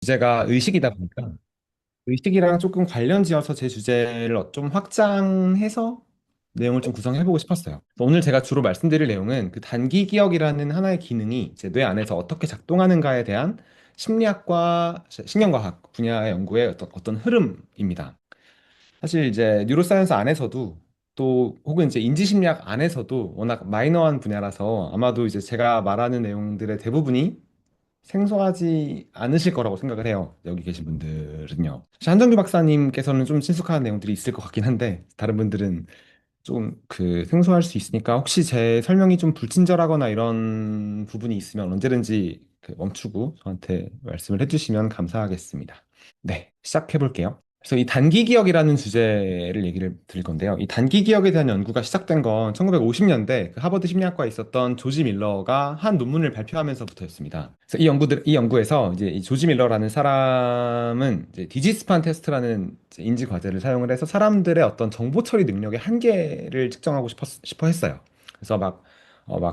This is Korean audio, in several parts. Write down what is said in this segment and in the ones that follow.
주제가 의식이다 보니까 의식이랑 조금 관련 지어서 제 주제를 좀 확장해서 내용을 좀 구성해보고 싶었어요. 오늘 제가 주로 말씀드릴 내용은 그 단기 기억이라는 하나의 기능이 제 뇌 안에서 어떻게 작동하는가에 대한 심리학과 신경과학 분야의 연구의 어떤 흐름입니다. 사실 이제 뉴로사이언스 안에서도 또 혹은 이제 인지심리학 안에서도 워낙 마이너한 분야라서 아마도 이제 제가 말하는 내용들의 대부분이 생소하지 않으실 거라고 생각을 해요. 여기 계신 분들은요. 사실 한정규 박사님께서는 좀 친숙한 내용들이 있을 것 같긴 한데, 다른 분들은 좀 그 생소할 수 있으니까 혹시 제 설명이 좀 불친절하거나 이런 부분이 있으면 언제든지 그 멈추고 저한테 말씀을 해주시면 감사하겠습니다. 네, 시작해 볼게요. 그래서 이 단기 기억이라는 주제를 얘기를 드릴 건데요. 이 단기 기억에 대한 연구가 시작된 건 1950년대 그 하버드 심리학과에 있었던 조지 밀러가 한 논문을 발표하면서부터였습니다. 그래서 이 연구에서 이제 이 조지 밀러라는 사람은 이제 디지스판 테스트라는 이제 인지 과제를 사용을 해서 사람들의 어떤 정보 처리 능력의 한계를 측정하고 싶어 했어요. 그래서 막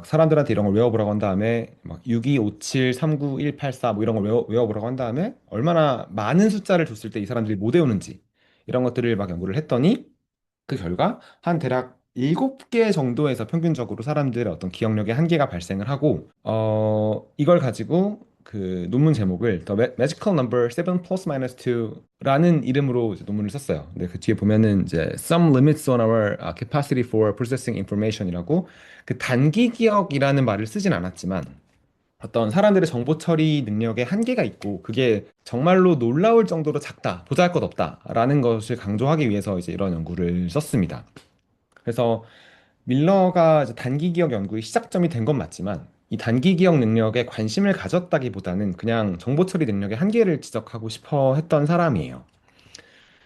사람들한테 이런 걸 외워보라고 한 다음에 막 6257, 39184 뭐 이런 걸 외워보라고 한 다음에 얼마나 많은 숫자를 줬을 때 이 사람들이 못 외우는지 이런 것들을 막 연구를 했더니 그 결과 한 대략 7개 정도에서 평균적으로 사람들의 어떤 기억력의 한계가 발생을 하고 이걸 가지고 그 논문 제목을 The Magical Number 7 plus minus 2라는 이름으로 이제 논문을 썼어요. 근데 그 뒤에 보면은 이제 Some limits on our capacity for processing information이라고 그 단기 기억이라는 말을 쓰진 않았지만 어떤 사람들의 정보 처리 능력에 한계가 있고 그게 정말로 놀라울 정도로 작다, 보잘것없다라는 것을 강조하기 위해서 이제 이런 연구를 썼습니다. 그래서 밀러가 이제 단기 기억 연구의 시작점이 된 건 맞지만 이 단기 기억 능력에 관심을 가졌다기보다는 그냥 정보 처리 능력의 한계를 지적하고 싶어 했던 사람이에요.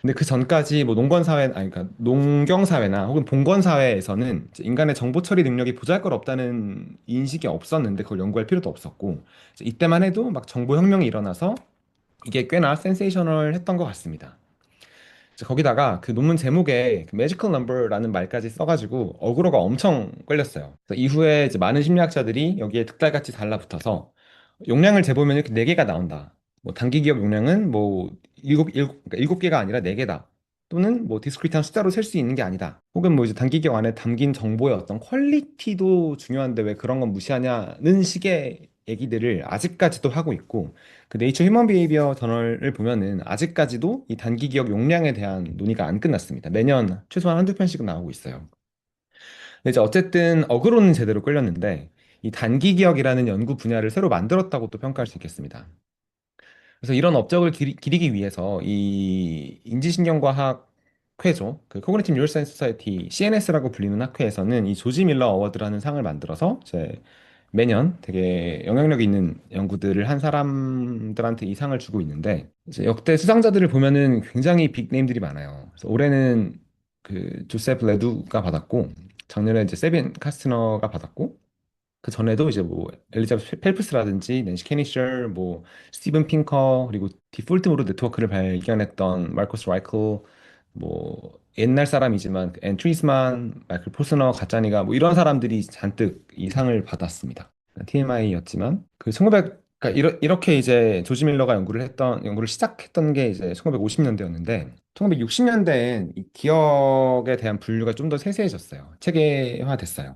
근데 그 전까지 뭐 농건 사회 아니 그러니까 농경 사회나 혹은 봉건 사회에서는 이제 인간의 정보 처리 능력이 보잘것없다는 인식이 없었는데 그걸 연구할 필요도 없었고 이제 이때만 해도 막 정보 혁명이 일어나서 이게 꽤나 센세이셔널했던 것 같습니다. 이제 거기다가 그 논문 제목에 그 매지컬 넘버라는 말까지 써가지고 어그로가 엄청 끌렸어요. 그래서 이후에 이제 많은 심리학자들이 여기에 득달같이 달라붙어서 용량을 재보면 이렇게 네 개가 나온다. 뭐 단기 기억 용량은 뭐 그러니까 일곱 개가 아니라 네 개다. 또는 뭐 디스크리트한 숫자로 셀 수 있는 게 아니다. 혹은 뭐 이제 단기 기억 안에 담긴 정보의 어떤 퀄리티도 중요한데 왜 그런 건 무시하냐는 식의 얘기들을 아직까지도 하고 있고 그 네이처 휴먼 비헤이비어 저널을 보면은 아직까지도 이 단기 기억 용량에 대한 논의가 안 끝났습니다. 매년 최소한 한두 편씩은 나오고 있어요. 근데 이제 어쨌든 어그로는 제대로 끌렸는데 이 단기 기억이라는 연구 분야를 새로 만들었다고 또 평가할 수 있겠습니다. 그래서 이런 업적을 기리기 위해서 이 인지신경과학 회죠. 그 코그니티브 뉴럴사이언스 소사이티 CNS라고 불리는 학회에서는 이 조지 밀러 어워드라는 상을 만들어서 이제 매년 되게 영향력 있는 연구들을 한 사람들한테 이 상을 주고 있는데 이제 역대 수상자들을 보면은 굉장히 빅네임들이 많아요. 그래서 올해는 그 조세프 레두가 받았고 작년에 이제 세빈 카스트너가 받았고 그 전에도 이제 뭐 엘리자베스 펠프스라든지 낸시 캐니셔, 뭐 스티븐 핑커 그리고 디폴트 모드 네트워크를 발견했던 마르코스 라이클 뭐 옛날 사람이지만 앤 트리스만, 마이클 포스너, 가짜니가 뭐 이런 사람들이 잔뜩 이 상을 받았습니다. TMI였지만 그 1900, 그러니까 이렇게 이제 조지 밀러가 연구를 시작했던 게 이제 1950년대였는데 1960년대엔 이 기억에 대한 분류가 좀 더 세세해졌어요. 체계화됐어요.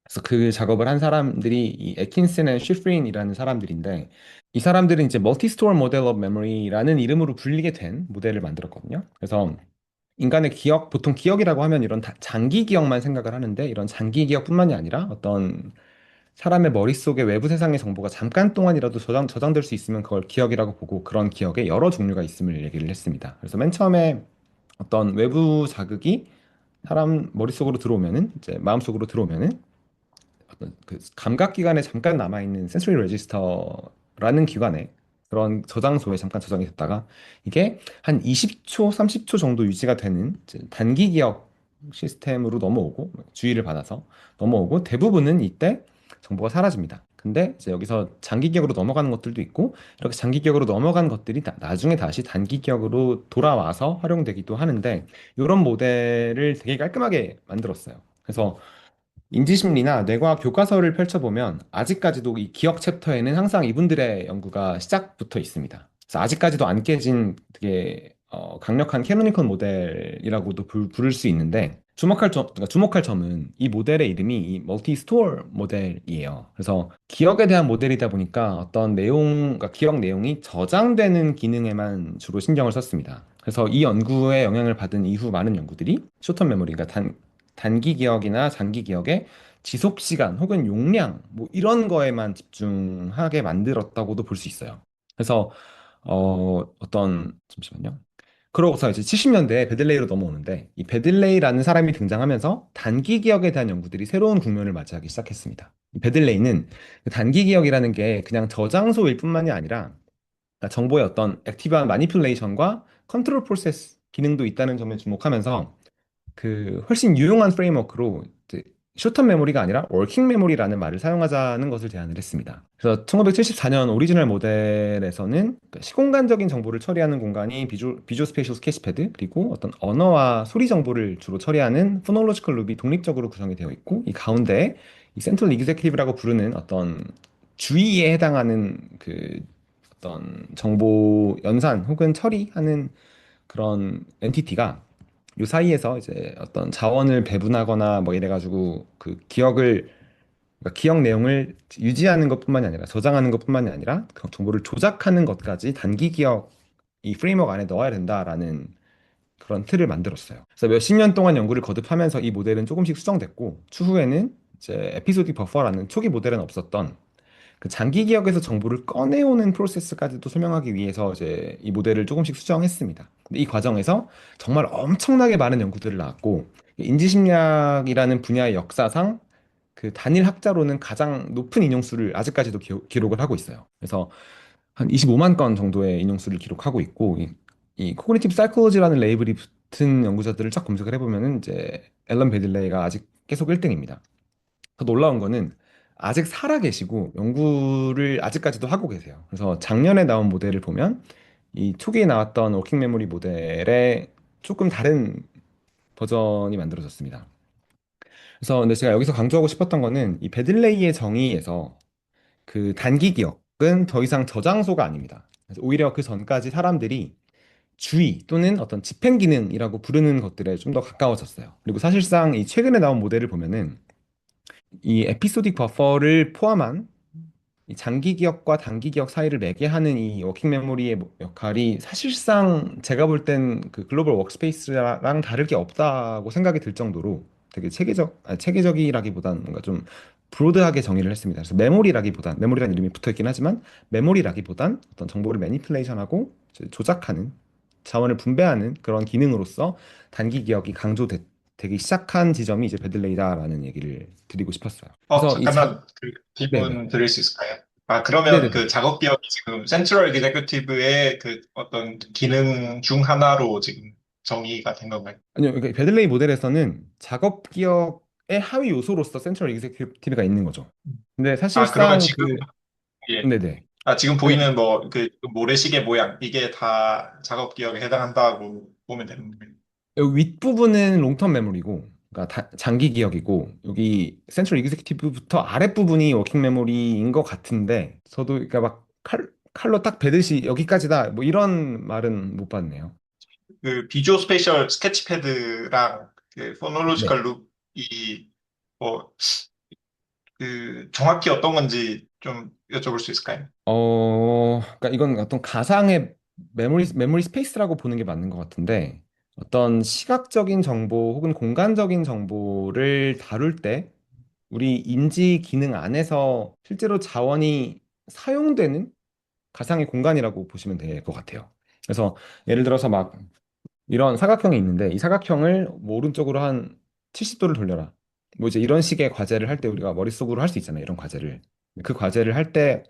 그래서 그 작업을 한 사람들이 이 애킨슨 앤 쉬프린이라는 사람들인데 이 사람들은 이제 멀티 스토어 모델 오브 메모리라는 이름으로 불리게 된 모델을 만들었거든요. 그래서 인간의 기억, 보통 기억이라고 하면 이런 장기 기억만 생각을 하는데 이런 장기 기억뿐만이 아니라 어떤 사람의 머릿속에 외부 세상의 정보가 잠깐 동안이라도 저장될 수 있으면 그걸 기억이라고 보고 그런 기억에 여러 종류가 있음을 얘기를 했습니다. 그래서 맨 처음에 어떤 외부 자극이 사람 머릿속으로 들어오면은 이제 마음속으로 들어오면은 어떤 그 감각기관에 잠깐 남아있는 센소리 레지스터라는 기관에 그런 저장소에 잠깐 저장이 됐다가 이게 한 20초, 30초 정도 유지가 되는 이제 단기 기억 시스템으로 넘어오고 주의를 받아서 넘어오고 대부분은 이때 정보가 사라집니다. 근데 이제 여기서 장기 기억으로 넘어가는 것들도 있고 이렇게 장기 기억으로 넘어간 것들이 나중에 다시 단기 기억으로 돌아와서 활용되기도 하는데 이런 모델을 되게 깔끔하게 만들었어요. 그래서 인지심리나 뇌과학 교과서를 펼쳐보면 아직까지도 이 기억 챕터에는 항상 이분들의 연구가 시작부터 있습니다. 그래서 아직까지도 안 깨진 되게 강력한 캐노니컬 모델이라고도 부를 수 있는데 그러니까 주목할 점은 이 모델의 이름이 이 멀티 스토어 모델이에요. 그래서 기억에 대한 모델이다 보니까 어떤 그러니까 기억 내용이 저장되는 기능에만 주로 신경을 썼습니다. 그래서 이 연구에 영향을 받은 이후 많은 연구들이 쇼텀 메모리, 그러니까 단기 기억이나 장기 기억의 지속 시간 혹은 용량 뭐 이런 거에만 집중하게 만들었다고도 볼 수 있어요. 그래서 잠시만요. 그러고서 이제 70년대에 베들레이로 넘어오는데 이 베들레이라는 사람이 등장하면서 단기 기억에 대한 연구들이 새로운 국면을 맞이하기 시작했습니다. 이 베들레이는 그 단기 기억이라는 게 그냥 저장소일 뿐만이 아니라 그러니까 정보의 어떤 액티브한 마니플레이션과 컨트롤 프로세스 기능도 있다는 점에 주목하면서 그 훨씬 유용한 프레임워크로 이제 숏텀 메모리가 아니라 워킹 메모리라는 말을 사용하자는 것을 제안을 했습니다. 그래서 1974년 오리지널 모델에서는 그 시공간적인 정보를 처리하는 공간이 비주얼 스페이셜 스케치패드 그리고 어떤 언어와 소리 정보를 주로 처리하는 포놀로지컬 룹이 독립적으로 구성이 되어 있고 이 가운데에 이 센트럴 이그제큐티브라고 부르는 어떤 주의에 해당하는 그 어떤 정보 연산 혹은 처리하는 그런 엔티티가 요 사이에서 이제 어떤 자원을 배분하거나 뭐 이래가지고 그 그러니까 기억 내용을 유지하는 것뿐만이 아니라 저장하는 것뿐만이 아니라 그 정보를 조작하는 것까지 단기 기억 이 프레임워크 안에 넣어야 된다라는 그런 틀을 만들었어요. 그래서 몇십 년 동안 연구를 거듭하면서 이 모델은 조금씩 수정됐고 추후에는 이제 에피소딕 버퍼라는 초기 모델은 없었던 그 장기 기억에서 정보를 꺼내오는 프로세스까지도 설명하기 위해서 이제 이 모델을 조금씩 수정했습니다. 근데 이 과정에서 정말 엄청나게 많은 연구들을 나왔고 인지심리학이라는 분야의 역사상 그 단일 학자로는 가장 높은 인용수를 아직까지도 기록을 하고 있어요. 그래서 한 25만 건 정도의 인용수를 기록하고 있고 이 코그니티브 사이콜로지라는 레이블이 붙은 연구자들을 쫙 검색을 해보면은 이제 앨런 베들레이가 아직 계속 1등입니다. 더 놀라운 거는 아직 살아 계시고 연구를 아직까지도 하고 계세요. 그래서 작년에 나온 모델을 보면 이 초기에 나왔던 워킹 메모리 모델의 조금 다른 버전이 만들어졌습니다. 그래서 근데 제가 여기서 강조하고 싶었던 거는 이 베들레이의 정의에서 그 단기 기억은 더 이상 저장소가 아닙니다. 그래서 오히려 그 전까지 사람들이 주의 또는 어떤 집행 기능이라고 부르는 것들에 좀 더 가까워졌어요. 그리고 사실상 이 최근에 나온 모델을 보면은 이 에피소딕 버퍼를 포함한 이 장기 기억과 단기 기억 사이를 매개하는 이 워킹 메모리의 역할이 사실상 제가 볼 땐 그 글로벌 워크스페이스랑 다를 게 없다고 생각이 들 정도로 되게 체계적이라기보다는 뭔가 좀 브로드하게 정의를 했습니다. 그래서 메모리라는 이름이 붙어 있긴 하지만 메모리라기보단 어떤 정보를 매니플레이션하고 이제 조작하는 자원을 분배하는 그런 기능으로서 단기 기억이 되기 시작한 지점이 이제 베들레이다라는 얘기를 드리고 싶었어요. 그래서 잠깐만 그 네네. 질문 드릴 수 있을까요? 아, 그러면 네네네. 그 작업 기억이 지금 센트럴 executive의 그 어떤 기능 중 하나로 지금 정의가 된 건가요? 아니요, 그러니까 베들레이 모델에서는 작업 기억의 하위 요소로서 센트럴 익제큐티브가 있는 거죠. 근데 아, 그러면 사실상 지금, 예. 네네. 아, 지금 아니, 보이는 뭐 그 모래시계 모양, 이게 다 작업 기억에 해당한다고 보면 되는 거예요. 여기 윗부분은 롱텀 메모리고, 그러니까 장기 기억이고, 여기 센트럴 익제큐티브부터 아랫부분이 워킹 메모리인 것 같은데, 저도 그러니까 막 칼로 딱 베듯이 여기까지다, 뭐 이런 말은 못 봤네요. 그 비주어 스페이셜 스케치패드랑 그 네. 포놀로지컬 룹이 뭐 그 정확히 어떤 건지 좀 여쭤볼 수 있을까요? 그러니까 이건 어떤 가상의 메모리 스페이스라고 보는 게 맞는 것 같은데, 어떤 시각적인 정보 혹은 공간적인 정보를 다룰 때, 우리 인지 기능 안에서 실제로 자원이 사용되는 가상의 공간이라고 보시면 될 것 같아요. 그래서 예를 들어서 막 이런 사각형이 있는데, 이 사각형을 뭐 오른쪽으로 한 70도를 돌려라. 뭐 이제 이런 식의 과제를 할 때 우리가 머릿속으로 할 수 있잖아요. 이런 과제를. 그 과제를 할때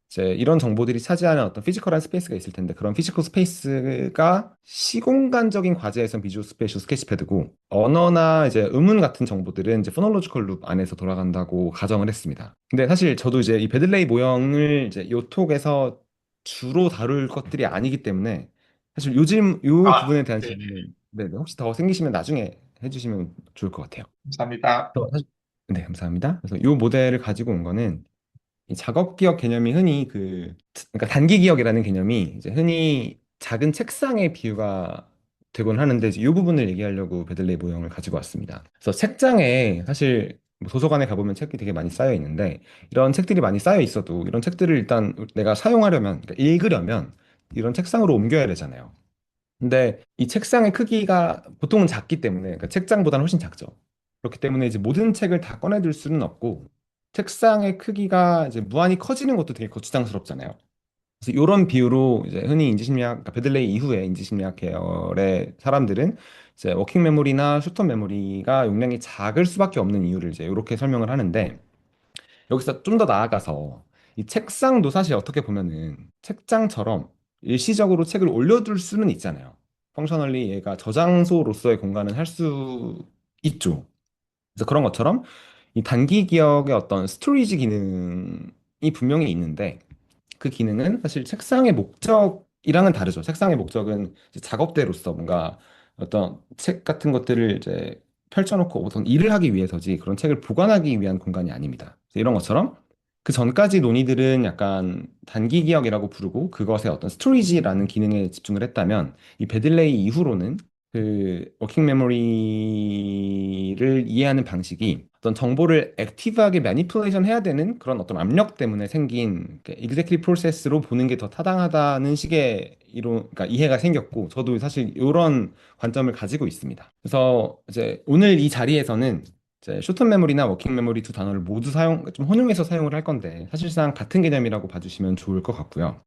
이제 이런 정보들이 차지하는 어떤 피지컬한 스페이스가 있을 텐데 그런 피지컬 스페이스가 시공간적인 과제에선 비주얼 스페이셜 스케치패드고 언어나 이제 음운 같은 정보들은 이제 포놀로지컬 룹 안에서 돌아간다고 가정을 했습니다. 근데 사실 저도 이제 이 베들레이 모형을 이제 요톡에서 주로 다룰 것들이 아니기 때문에 사실 요즘 요 아, 부분에 대한 네, 질문은 네, 혹시 더 생기시면 나중에 해주시면 좋을 것 같아요. 감사합니다. 네, 감사합니다. 그래서 이 모델을 가지고 온 거는 이 작업 기억 개념이 흔히 그러니까 단기 기억이라는 개념이 이제 흔히 작은 책상의 비유가 되곤 하는데 이제 이 부분을 얘기하려고 베들레이 모형을 가지고 왔습니다. 그래서 책장에 사실 뭐 도서관에 가보면 책이 되게 많이 쌓여 있는데 이런 책들이 많이 쌓여 있어도 이런 책들을 일단 내가 사용하려면, 그러니까 읽으려면 이런 책상으로 옮겨야 되잖아요. 근데 이 책상의 크기가 보통은 작기 때문에, 그러니까 책장보다는 훨씬 작죠. 그렇기 때문에 이제 모든 책을 다 꺼내들 수는 없고, 책상의 크기가 이제 무한히 커지는 것도 되게 거추장스럽잖아요. 그래서 이런 비유로 이제 흔히 인지심리학, 그러니까 베들레이 이후에 인지심리학 계열의 사람들은 이제 워킹 메모리나 숏텀 메모리가 용량이 작을 수밖에 없는 이유를 이제 이렇게 설명을 하는데, 여기서 좀 더 나아가서 이 책상도 사실 어떻게 보면은 책장처럼 일시적으로 책을 올려둘 수는 있잖아요. 펑셔널리 얘가 저장소로서의 공간은 할 수 있죠. 그래서 그런 것처럼 이 단기 기억의 어떤 스토리지 기능이 분명히 있는데 그 기능은 사실 책상의 목적이랑은 다르죠. 책상의 목적은 이제 작업대로서 뭔가 어떤 책 같은 것들을 이제 펼쳐놓고 어떤 일을 하기 위해서지 그런 책을 보관하기 위한 공간이 아닙니다. 그래서 이런 것처럼 그 전까지 논의들은 약간 단기 기억이라고 부르고 그것의 어떤 스토리지라는 기능에 집중을 했다면 이 베들레이 이후로는 그 워킹 메모리를 이해하는 방식이 어떤 정보를 액티브하게 매니플레이션 해야 되는 그런 어떤 압력 때문에 생긴 executive process로 보는 게 더 타당하다는 식의 그러니까 이해가 생겼고 저도 사실 이런 관점을 가지고 있습니다. 그래서 이제 오늘 이 자리에서는 이제 숏텀 메모리나 워킹 메모리 두 단어를 모두 좀 혼용해서 사용을 할 건데 사실상 같은 개념이라고 봐주시면 좋을 것 같고요.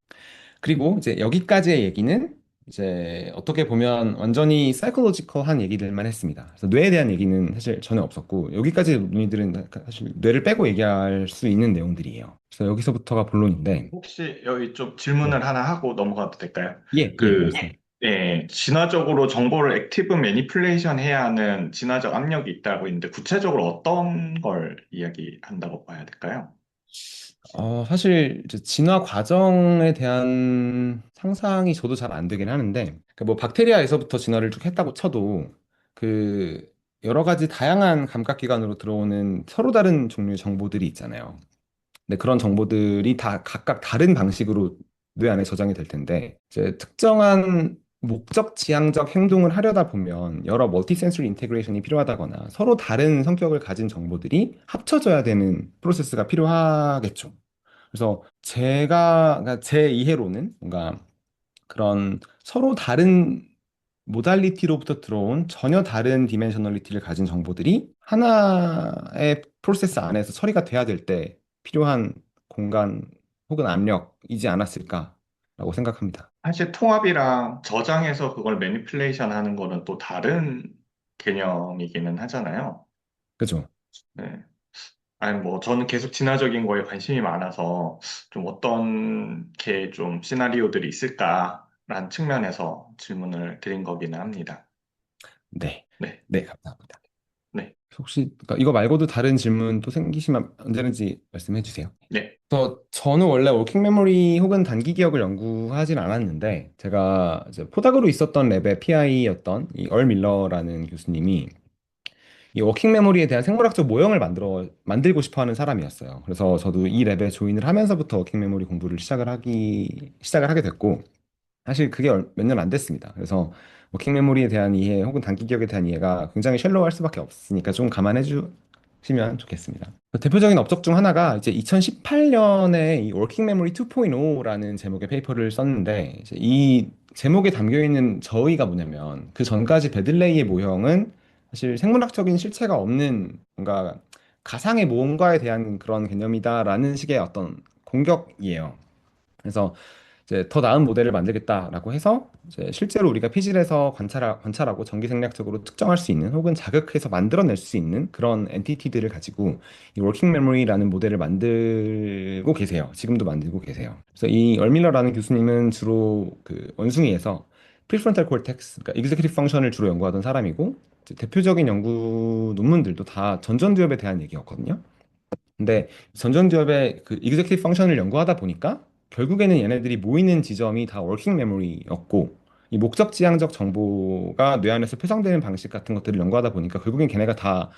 그리고 이제 여기까지의 얘기는 이제 어떻게 보면 완전히 사이콜로지컬한 얘기들만 했습니다. 그래서 뇌에 대한 얘기는 사실 전혀 없었고 여기까지 논의들은 사실 뇌를 빼고 얘기할 수 있는 내용들이에요. 그래서 여기서부터가 본론인데 혹시 여기 좀 네. 질문을 하나 하고 넘어가도 될까요? 예, 예, 그, 말씀. 진화적으로 정보를 액티브 매니플레이션 해야 하는 진화적 압력이 있다고 했는데 구체적으로 어떤 걸 이야기한다고 봐야 될까요? 사실 이제 진화 과정에 대한 상상이 저도 잘 안 되긴 하는데, 그뭐 박테리아에서부터 진화를 쭉 했다고 쳐도 그 여러 가지 다양한 감각기관으로 들어오는 서로 다른 종류의 정보들이 있잖아요. 근데 그런 정보들이 다 각각 다른 방식으로 뇌 안에 저장이 될 텐데, 이제 특정한 목적 지향적 행동을 하려다 보면 여러 멀티 센sory 인테그레이션이 필요하다거나 서로 다른 성격을 가진 정보들이 합쳐져야 되는 프로세스가 필요하겠죠. 그래서 그러니까 제 이해로는 뭔가 그런 서로 다른 모달리티로부터 들어온 전혀 다른 디멘셔널리티를 가진 정보들이 하나의 프로세스 안에서 처리가 돼야 될 때 필요한 공간 혹은 압력이지 않았을까라고 생각합니다. 사실 통합이랑 저장해서 그걸 매니플레이션 하는 거는 또 다른 개념이기는 하잖아요. 그죠? 네. 아니, 뭐, 저는 계속 진화적인 거에 관심이 많아서 좀 어떤 게 좀 시나리오들이 있을까라는 측면에서 질문을 드린 거기는 합니다. 네. 네, 네, 감사합니다. 네, 혹시 그러니까 이거 말고도 다른 질문 또 생기시면 언제든지 말씀해 주세요. 네. 저는 원래 워킹 메모리 혹은 단기 기억을 연구하진 않았는데 제가 이제 포닥으로 있었던 랩의 PI였던 이 얼 밀러라는 교수님이 이 워킹 메모리에 대한 생물학적 모형을 만들고 싶어 하는 사람이었어요. 그래서 저도 이 랩에 조인을 하면서부터 워킹 메모리 공부를 시작을 하게 됐고 사실 그게 몇 년 안 됐습니다. 그래서 워킹 메모리에 대한 이해 혹은 단기 기억에 대한 이해가 굉장히 셜로우할 수밖에 없으니까 좀 감안해 주시면 좋겠습니다. 대표적인 업적 중 하나가 이제 2018년에 이 워킹 메모리 2.0라는 제목의 페이퍼를 썼는데 이제 이 제목에 담겨 있는 저의가 뭐냐면 그 전까지 베들레이의 모형은 사실 생물학적인 실체가 없는 뭔가 가상의 무언가에 대한 그런 개념이다라는 식의 어떤 공격이에요. 그래서 이제 더 나은 모델을 만들겠다라고 해서 이제 실제로 우리가 피질에서 관찰하고 전기 생략적으로 특정할 수 있는 혹은 자극해서 만들어낼 수 있는 그런 엔티티들을 가지고 이 워킹 메모리라는 모델을 만들고 계세요. 지금도 만들고 계세요. 그래서 이 얼밀러라는 교수님은 주로 그 원숭이에서 프리프론탈 콜텍스, 그러니까 executive 펑션을 주로 연구하던 사람이고 이제 대표적인 연구 논문들도 다 전전두엽에 대한 얘기였거든요. 근데 전전기업의 그 executive 펑션을 연구하다 보니까 결국에는 얘네들이 모이는 지점이 다 워킹 메모리였고 이 목적 지향적 정보가 뇌 안에서 표상되는 방식 같은 것들을 연구하다 보니까 결국엔 걔네가 다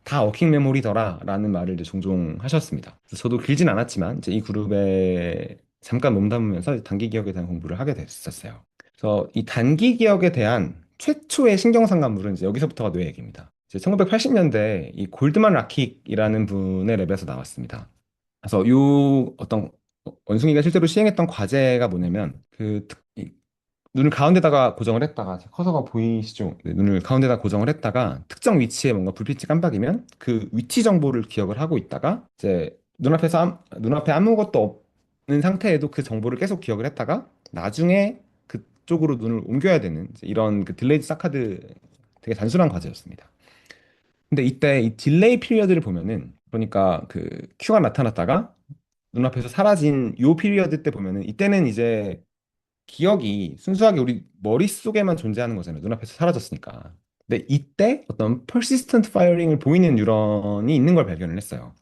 다 워킹 메모리더라라는 말을 이제 종종 하셨습니다. 그래서 저도 길진 않았지만 이제 이 그룹에 잠깐 몸담으면서 단기 기억에 대한 공부를 하게 됐었어요. 그래서 이 단기 기억에 대한 최초의 신경상담물은 이제 여기서부터가 뇌 얘기입니다. 이제 1980년대 이 골드만 라킥이라는 분의 랩에서 나왔습니다. 그래서 요 어떤 원숭이가 실제로 시행했던 과제가 뭐냐면 눈을 가운데다가 고정을 했다가 커서가 보이시죠? 네, 눈을 가운데다 고정을 했다가 특정 위치에 뭔가 불빛이 깜박이면 그 위치 정보를 기억을 하고 있다가 이제 눈앞에 아무것도 없는 상태에도 그 정보를 계속 기억을 했다가 나중에 그쪽으로 눈을 옮겨야 되는 이제 이런 그 딜레이드 사카드 되게 단순한 과제였습니다. 근데 이때 이 딜레이 피리어드를 보면은 그러니까 그 큐가 나타났다가 눈앞에서 사라진 요 피리어드 때 보면은 이때는 이제 기억이 순수하게 우리 머릿속에만 존재하는 거잖아요. 눈앞에서 사라졌으니까. 근데 이때 어떤 persistent firing을 보이는 뉴런이 있는 걸 발견을 했어요.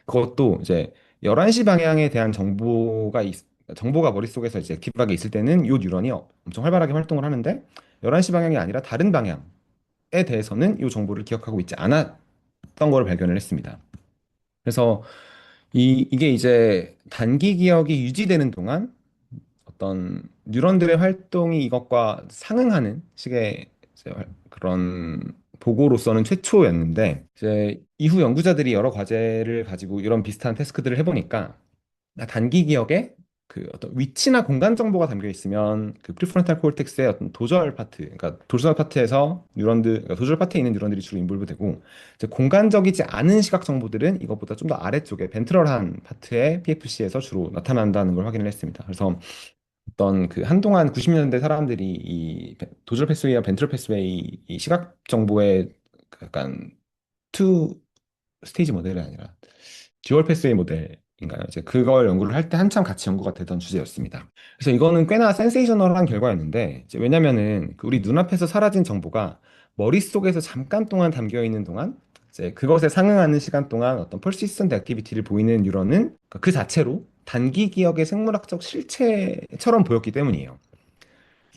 그것도 이제 11시 방향에 대한 정보가 머릿속에서 이제 액티브하게 있을 때는 이 뉴런이 엄청 활발하게 활동을 하는데 11시 방향이 아니라 다른 방향에 대해서는 이 정보를 기억하고 있지 않았던 걸 발견을 했습니다. 그래서 이게 이제 단기 기억이 유지되는 동안 어떤 뉴런들의 활동이 이것과 상응하는 식의 이제 그런 보고로서는 최초였는데 이제 이후 연구자들이 여러 과제를 가지고 이런 비슷한 태스크들을 해보니까 단기 기억에 그 어떤 위치나 공간 정보가 담겨 있으면 그 프리프론탈 코르텍스의 어떤 도저할 파트, 그러니까 도저할 파트에서 그러니까 도저할 파트에 있는 뉴런들이 주로 인볼브 되고 이제 공간적이지 않은 시각 정보들은 이것보다 좀 더 아래쪽에 벤트럴한 파트의 PFC에서 주로 나타난다는 걸 확인을 했습니다. 그래서 어떤 그 한동안 90년대 사람들이 이 도저럴 패스웨이와 벤트럴 패스웨이 이 시각 정보의 그 약간 투 스테이지 모델이 아니라 듀얼 패스웨이 모델인가요? 이제 그걸 연구를 할 때 한참 같이 연구가 되던 주제였습니다. 그래서 이거는 꽤나 센세이셔널한 결과였는데 이제 왜냐면은 그 우리 눈앞에서 사라진 정보가 머릿속에서 잠깐 동안 담겨 있는 동안 이제 그것에 상응하는 시간 동안 어떤 persistent 액티비티를 보이는 뉴런은 그 자체로 단기 기억의 생물학적 실체처럼 보였기 때문이에요.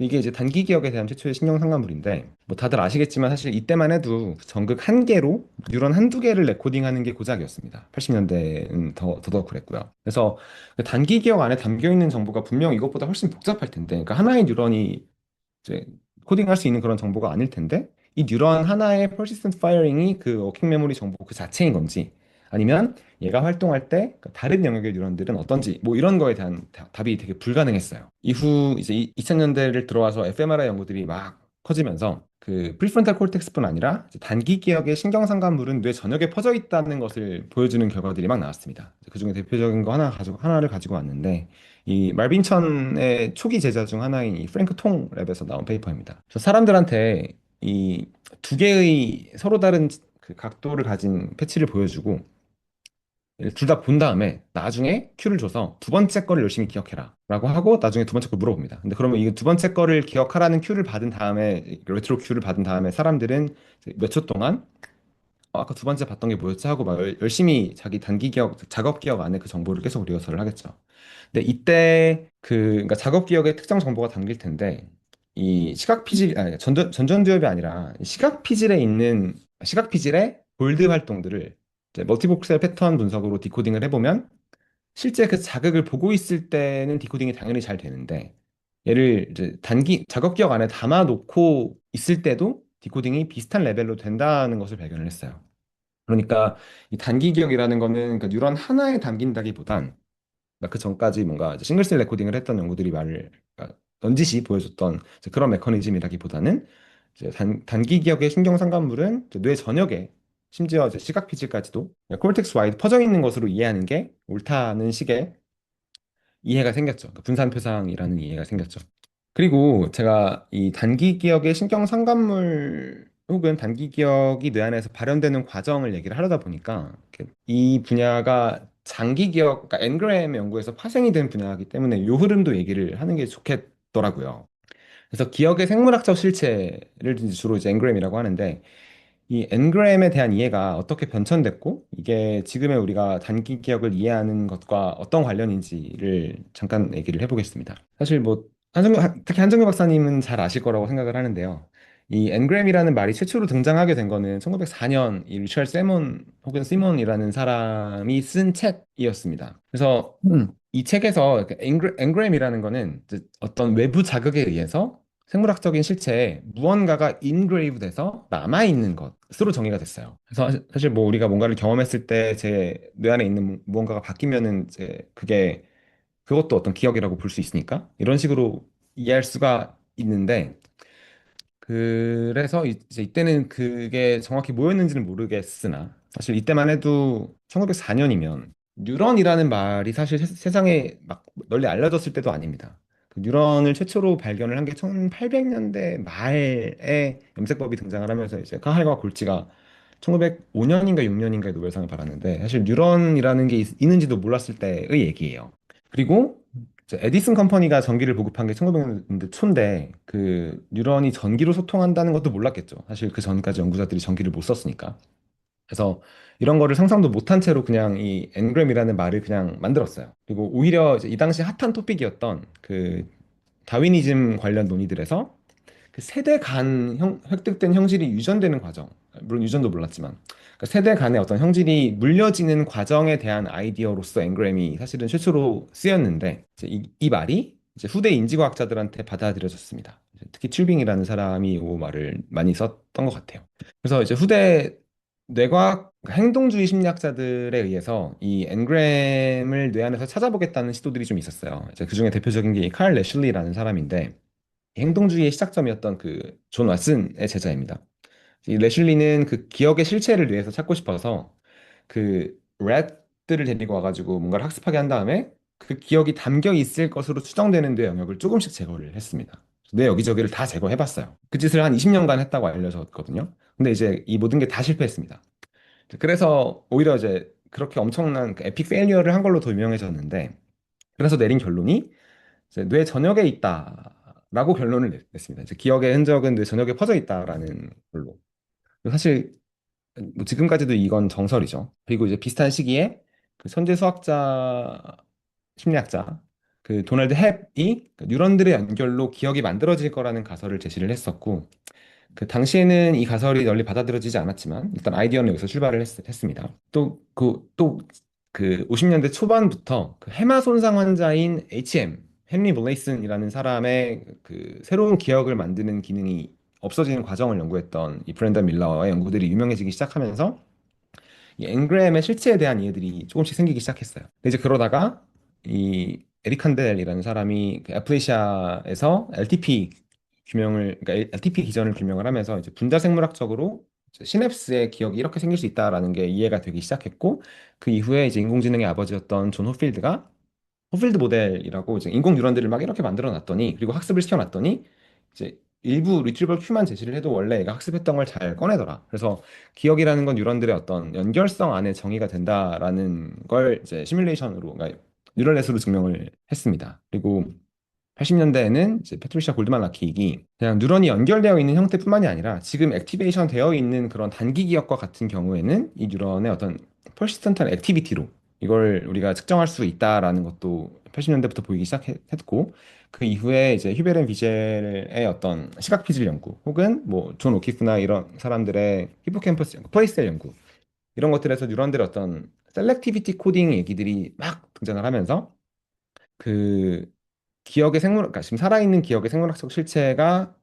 이게 이제 단기 기억에 대한 최초의 신경 상담물인데 뭐 다들 아시겠지만 사실 이때만 해도 전극 한 개로 뉴런 한두 개를 레코딩하는 게 고작이었습니다. 80년대는 더더욱 그랬고요. 그래서 그 단기 기억 안에 담겨 있는 정보가 분명 이것보다 훨씬 복잡할 텐데 그러니까 하나의 뉴런이 이제 코딩할 수 있는 그런 정보가 아닐 텐데 이 뉴런 하나의 persistent firing이 그 워킹 메모리 정보 그 자체인 건지 아니면 얘가 활동할 때 그 다른 영역의 뉴런들은 어떤지 뭐 이런 거에 대한 답이 되게 불가능했어요. 이후 이제 2000년대를 들어와서 fMRI 연구들이 막 커지면서 그 프리프론탈 콜텍스뿐 아니라 이제 단기 기억의 신경상관물은 뇌 전역에 퍼져 있다는 것을 보여주는 결과들이 막 나왔습니다. 그중에 대표적인 거 하나를 가지고 왔는데 이 말빈천의 초기 제자 중 하나인 이 프랭크 통 랩에서 나온 페이퍼입니다. 저 사람들한테 이 두 개의 서로 다른 그 각도를 가진 패치를 보여주고 둘 다 본 다음에 나중에 큐를 줘서 두 번째 거를 열심히 기억해라 라고 하고 나중에 두 번째 걸 물어봅니다. 근데 그러면 이 두 번째 거를 기억하라는 큐를 받은 다음에 레트로 큐를 받은 다음에 사람들은 몇 초 동안 아까 두 번째 봤던 게 뭐였지 하고 막 열심히 자기 단기 기억, 작업 기억 안에 그 정보를 계속 리허설을 하겠죠. 근데 이때 그러니까 작업 기억에 특정 정보가 담길 텐데 이 시각 피질 아니 전두엽이 아니라 시각 피질에 있는 시각 피질의 볼드 활동들을 이제 멀티복셀 패턴 분석으로 디코딩을 해보면 실제 그 자극을 보고 있을 때는 디코딩이 당연히 잘 되는데 얘를 이제 단기 작업 기억 안에 담아 놓고 있을 때도 디코딩이 비슷한 레벨로 된다는 것을 발견을 했어요. 그러니까 이 단기 기억이라는 거는 그러니까 뉴런 하나에 담긴다기보단 그러니까 그 전까지 뭔가 이제 싱글셀 레코딩을 했던 연구들이 그러니까 넌지시 보여줬던 이제 그런 메커니즘이라기보다는 이제 단기 기억의 신경 상관물은 이제 뇌 전역에 심지어 이제 시각 피질까지도 콜텍스 와이드 퍼져 있는 것으로 이해하는 게 옳다는 식의 이해가 생겼죠. 그러니까 분산 표상이라는 이해가 생겼죠. 그리고 제가 이 단기 기억의 신경 상관물 혹은 단기 기억이 뇌 안에서 발현되는 과정을 얘기를 하려다 보니까 이렇게 이 분야가 장기 기억, 그러니까 엔그램 연구에서 파생이 된 분야이기 때문에 이 흐름도 얘기를 하는 게 좋겠더라고요. 그래서 기억의 생물학적 실체를 주로 이제 엔그램이라고 하는데 이 엔그램에 대한 이해가 어떻게 변천됐고 이게 지금의 우리가 단기 기억을 이해하는 것과 어떤 관련인지를 잠깐 얘기를 해보겠습니다. 사실 뭐 특히 한정규 박사님은 잘 아실 거라고 생각을 하는데요. 이 엔그램이라는 말이 최초로 등장하게 된 거는 1904년 이 리처드 세몬 혹은 시몬이라는 사람이 쓴 책이었습니다. 그래서 이 책에서 엔그램이라는 거는 이제 어떤 외부 자극에 의해서 생물학적인 실체에 무언가가 인그레이브 돼서 남아있는 것으로 정의가 됐어요. 그래서 사실 뭐 우리가 뭔가를 경험했을 때 제 뇌 안에 있는 무언가가 바뀌면은 이제 그게 그것도 어떤 기억이라고 볼 수 있으니까 이런 식으로 이해할 수가 있는데 그래서 이제 이때는 그게 정확히 뭐였는지는 모르겠으나 사실 이때만 해도 1904년이면 뉴런이라는 말이 사실 세상에 막 널리 알려졌을 때도 아닙니다. 그 뉴런을 최초로 발견을 한 게 1800년대 말에 염색법이 등장을 하면서 이제 카할과 골지가 1905년인가 6년인가에 노벨상을 받았는데 사실 뉴런이라는 게 있는지도 몰랐을 때의 얘기예요. 그리고 이제 에디슨 컴퍼니가 전기를 보급한 게 1900년대 초인데 그 뉴런이 전기로 소통한다는 것도 몰랐겠죠. 사실 그 전까지 연구자들이 전기를 못 썼으니까. 그래서 이런 거를 상상도 못한 채로 그냥 이 엔그램이라는 말을 그냥 만들었어요. 그리고 오히려 이제 이 당시 핫한 토픽이었던 그 다위니즘 관련 논의들에서 그 세대 간 획득된 형질이 유전되는 과정, 물론 유전도 몰랐지만, 그 세대 간의 어떤 형질이 물려지는 과정에 대한 아이디어로서 엔그램이 사실은 최초로 쓰였는데, 이제 이 말이 이제 후대 인지과학자들한테 받아들여졌습니다. 특히 튜빙이라는 사람이 이 말을 많이 썼던 것 같아요. 그래서 이제 후대 뇌과학 행동주의 심리학자들에 의해서 이 엔그램을 뇌 안에서 찾아보겠다는 시도들이 좀 있었어요. 이제 그중에 대표적인 게 칼 레슐리라는 사람인데, 행동주의의 시작점이었던 그 존 왓슨의 제자입니다. 이 레슐리는 그 기억의 실체를 뇌에서 찾고 싶어서 그 랩들을 데리고 와가지고 뭔가를 학습하게 한 다음에 그 기억이 담겨 있을 것으로 추정되는 뇌 영역을 조금씩 제거를 했습니다. 뇌 여기저기를 다 제거해봤어요. 그 짓을 한 20년간 했다고 알려졌거든요. 근데 이제 이 모든 게 다 실패했습니다. 그래서 오히려 이제 그렇게 엄청난 그 에픽 페일리어를 한 걸로 더 유명해졌는데 그래서 내린 결론이 이제 뇌 전역에 있다라고 결론을 냈습니다. 이제 기억의 흔적은 뇌 전역에 퍼져 있다라는 걸로. 사실 뭐 지금까지도 이건 정설이죠. 그리고 이제 비슷한 시기에 그 천재 수학자 심리학자 그 도널드 헵이 그 뉴런들의 연결로 기억이 만들어질 거라는 가설을 제시를 했었고 그 당시에는 이 가설이 널리 받아들여지지 않았지만 일단 아이디어는 여기서 출발을 했습니다. 또 그 50년대 초반부터 그 해마 손상 환자인 HM 헨리 블레이슨이라는 사람의 그 새로운 기억을 만드는 기능이 없어지는 과정을 연구했던 이 브렌던 밀러의 연구들이 유명해지기 시작하면서 이 엔그램의 실체에 대한 이해들이 조금씩 생기기 시작했어요. 근데 이제 그러다가 이 에릭 칸델이라는 사람이 그 애플리시아에서 LTP 그러니까 LTP 기전을 규명을 하면서 이제 분자생물학적으로 이제 시냅스의 기억이 이렇게 생길 수 있다라는 게 이해가 되기 시작했고 그 이후에 이제 인공지능의 아버지였던 존 호필드가 호필드 모델이라고 이제 인공 뉴런들을 막 이렇게 만들어 놨더니 그리고 학습을 시켜 놨더니 이제 일부 리트리버 큐만 제시를 해도 원래 얘가 학습했던 걸 잘 꺼내더라. 그래서 기억이라는 건 뉴런들의 어떤 연결성 안에 정의가 된다라는 걸 이제 시뮬레이션으로 그러니까 뉴럴넷으로 증명을 했습니다. 그리고 80년대에는 이제 패트리샤 골드만 라킥이 그냥 뉴런이 연결되어 있는 형태뿐만이 아니라 지금 액티베이션 되어 있는 그런 단기 기억과 같은 경우에는 이 뉴런의 어떤 퍼시스턴트한 액티비티로 이걸 우리가 측정할 수 있다라는 것도 80년대부터 보이기 시작했고 그 이후에 이제 휴베른 비젤의 어떤 시각 피질 연구 혹은 뭐 존 오키프나 이런 사람들의 히포캠퍼스 플레이셀 연구 이런 것들에서 뉴런들의 어떤 셀렉티비티 코딩 얘기들이 막 등장을 하면서 그 그러니까 지금 살아있는 기억의 생물학적 실체가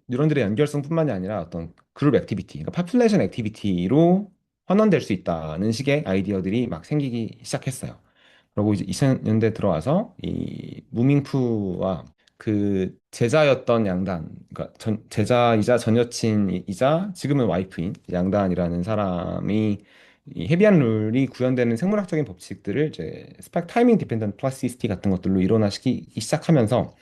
뉴런들의 연결성뿐만이 아니라 어떤 그룹 액티비티, 그러니까 파퓰레이션 액티비티로 환원될 수 있다는 식의 아이디어들이 막 생기기 시작했어요. 그리고 이제 2000년대 들어와서 이 무밍푸와 그 제자였던 양단, 그러니까 제자이자 전 여친이자 지금은 와이프인 양단이라는 사람이 이 헤비한 룰이 구현되는 생물학적인 법칙들을 이제 스파이크 타이밍 디펜던트 플라스티시티 같은 것들로 일원화시키기 시작하면서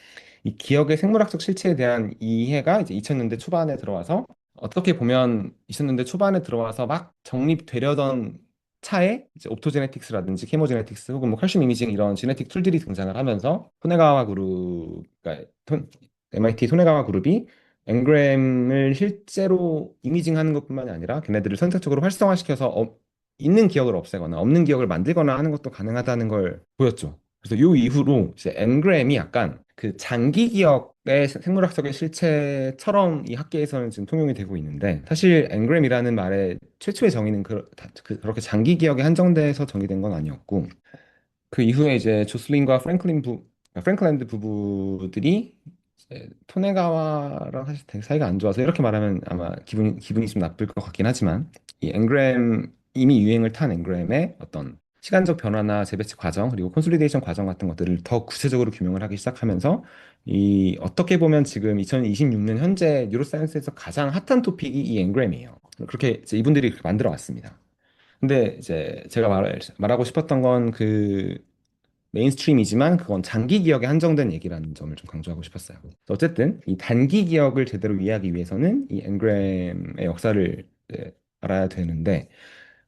이 기억의 생물학적 실체에 대한 이해가 이제 2000년대 초반에 들어와서 어떻게 보면 2000년대 초반에 들어와서 막 정립되려던 차에 이제 옵토제네틱스라든지 케모제네틱스 혹은 뭐 칼슘 이미징 이런 지네틱 툴들이 등장을 하면서 토네가와 그룹, 그러니까 MIT 토네가와 그룹이 엔그램을 실제로 이미징하는 것뿐만이 아니라 걔네들을 선택적으로 활성화시켜서 있는 기억을 없애거나 없는 기억을 만들거나 하는 것도 가능하다는 걸 보였죠. 그래서 요 이후로 이제 엔그램이 약간 그 장기 기억의 생물학적인 실체처럼 이 학계에서는 지금 통용이 되고 있는데, 사실 엔그램이라는 말의 최초의 정의는 그렇게 장기 기억에 한정돼서 정의된 건 아니었고, 그 이후에 이제 조슬린과 프랭클랜드 부부들이 이제 토네가와랑 사실 되게 사이가 안 좋아서, 이렇게 말하면 아마 기분이 좀 나쁠 것 같긴 하지만, 이 앵그램, 이미 유행을 탄 앵그램의 어떤 시간적 변화나 재배치 과정 그리고 콘솔리데이션 과정 같은 것들을 더 구체적으로 규명을 하기 시작하면서, 이 어떻게 보면 지금 2026년 현재 뉴로사이언스에서 가장 핫한 토픽이 이 앵그램이에요. 그렇게 이제 이분들이 그렇게 만들어 왔습니다. 근데 이제 제가 말하고 싶었던 건 그 메인스트림이지만 그건 장기 기억에 한정된 얘기라는 점을 좀 강조하고 싶었어요. 어쨌든 이 단기 기억을 제대로 이해하기 위해서는 이 엔그램의 역사를 이제 알아야 되는데,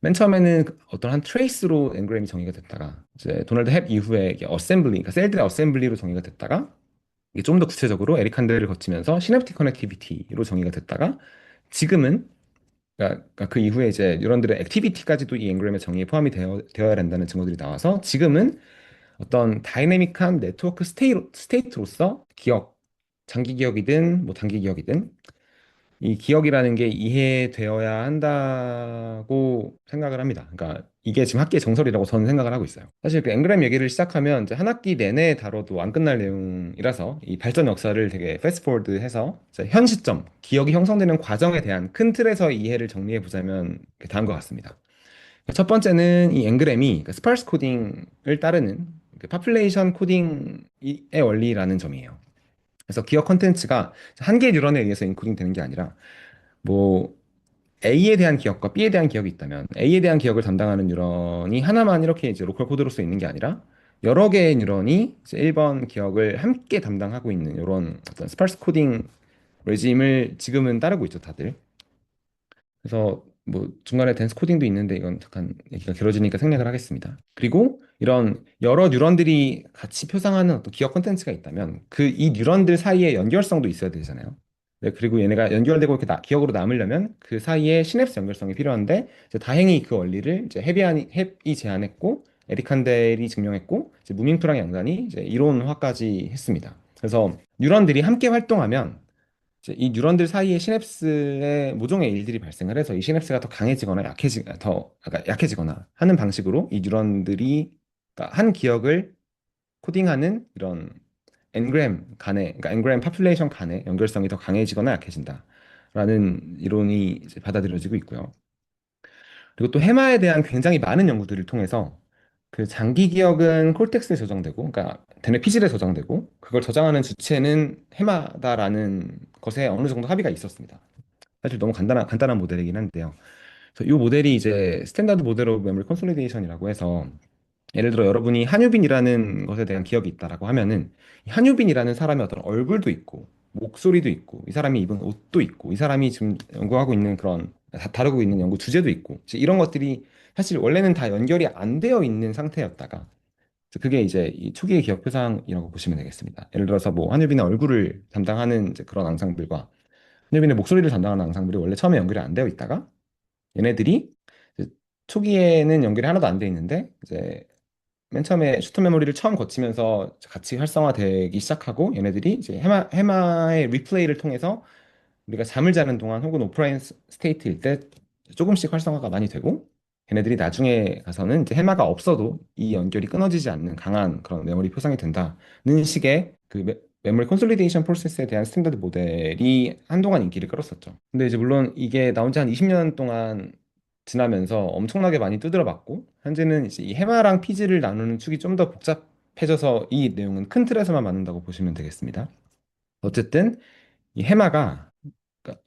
맨 처음에는 어떤 한 트레이스로 엔그램이 정의가 됐다가, 이제 도널드 헵 이후에 이게 어셈블리, 그러니까 셀들의 어셈블리로 정의가 됐다가, 이게 좀 더 구체적으로 에릭 한델을 거치면서 시냅틱 커넥티비티로 정의가 됐다가, 지금은 그러니까 그 이후에 이제 뉴런들의 액티비티까지도 이 앵그램의 정의에 포함이 되어야 된다는 증거들이 나와서, 지금은 어떤 다이내믹한 네트워크 스테이트로서 기억, 장기 기억이든 뭐 단기 기억이든 이 기억이라는 게 이해되어야 한다고 생각을 합니다. 그러니까 이게 지금 학계의 정설이라고 저는 생각을 하고 있어요. 사실 그 앵그램 얘기를 시작하면 이제 한 학기 내내 다뤄도 안 끝날 내용이라서, 이 발전 역사를 되게 패스트포워드해서 현 시점, 기억이 형성되는 과정에 대한 큰 틀에서 이해를 정리해 보자면 다음과 같습니다. 첫 번째는 이 앵그램이 스파르스 코딩을 따르는 파퓰레이션 코딩의 원리라는 점이에요. 그래서 기억 컨텐츠가 한 개의 뉴런에 의해서 인코딩 되는 게 아니라, 뭐 A에 대한 기억과 B에 대한 기억이 있다면 A에 대한 기억을 담당하는 뉴런이 하나만 이렇게 이제 로컬 코드로서 있는 게 아니라, 여러 개의 뉴런이 이제 1번 기억을 함께 담당하고 있는 이런 어떤 스파르스 코딩 레짐을 지금은 따르고 있죠, 다들. 그래서 뭐 중간에 댄스 코딩도 있는데 이건 잠깐 얘기가 길어지니까 생략을 하겠습니다. 그리고 이런 여러 뉴런들이 같이 표상하는 어떤 기억 콘텐츠가 있다면 그 이 뉴런들 사이에 연결성도 있어야 되잖아요. 네, 그리고 얘네가 연결되고 이렇게 기억으로 남으려면 그 사이에 시냅스 연결성이 필요한데, 이제 다행히 그 원리를 이제 헵이 제안했고 에릭 한델이 증명했고, 이제 무밍프랑 양단이 이제 이론화까지 했습니다. 그래서 뉴런들이 함께 활동하면 이제 이 뉴런들 사이에 시냅스의 모종의 일들이 발생을 해서, 이 시냅스가 더 강해지거나 그러니까 약해지거나 하는 방식으로 이 뉴런들이, 그러니까 한 기억을 코딩하는 이런 그러니까 엔그램 파퓰레이션 간의 연결성이 더 강해지거나 약해진다라는 이론이 이제 받아들여지고 있고요. 그리고 또 해마에 대한 굉장히 많은 연구들을 통해서 그 장기 기억은 콜텍스에 저장되고, 그러니까 대뇌 피질에 저장되고, 그걸 저장하는 주체는 해마다라는 것에 어느 정도 합의가 있었습니다. 사실 너무 간단한 모델이긴 한데요. 그래서 이 모델이 이제 스탠다드 모델 오브 메모리 컨솔리데이션이라고 해서, 예를 들어 여러분이 한유빈이라는 것에 대한 기억이 있다라고 하면은, 이 한유빈이라는 사람의 어떤 얼굴도 있고 목소리도 있고 이 사람이 입은 옷도 있고 이 사람이 지금 연구하고 있는 그런 다루고 있는 연구 주제도 있고, 이제 이런 것들이 사실 원래는 다 연결이 안 되어 있는 상태였다가, 그게 이제 이 초기의 기억 표상이라고 보시면 되겠습니다. 예를 들어서 뭐 한유빈의 얼굴을 담당하는 이제 그런 앙상블과 한유빈의 목소리를 담당하는 앙상블이 원래 처음에 연결이 안 되어 있다가, 얘네들이 이제 초기에는 연결이 하나도 안 돼 있는데, 이제 맨 처음에 슈터 메모리를 처음 거치면서 같이 활성화되기 시작하고, 얘네들이 이제 해마의 리플레이를 통해서 우리가 잠을 자는 동안 혹은 오프라인 스테이트일 때 조금씩 활성화가 많이 되고, 걔네들이 나중에 가서는 이제 해마가 없어도 이 연결이 끊어지지 않는 강한 그런 메모리 표상이 된다는 식의 그 메모리 콘솔리데이션 프로세스에 대한 스탠다드 모델이 한동안 인기를 끌었었죠. 근데 이제 물론 이게 나온 지 한 20년 동안 지나면서 엄청나게 많이 두드러봤고, 현재는 이제 이 해마랑 피지를 나누는 축이 좀 더 복잡해져서 이 내용은 큰 틀에서만 맞는다고 보시면 되겠습니다. 어쨌든 이 해마가, 그러니까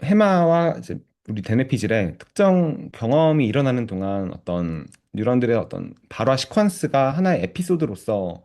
해마와 이제 우리 대뇌피질의 특정 경험이 일어나는 동안 어떤 뉴런들의 어떤 발화 시퀀스가 하나의 에피소드로서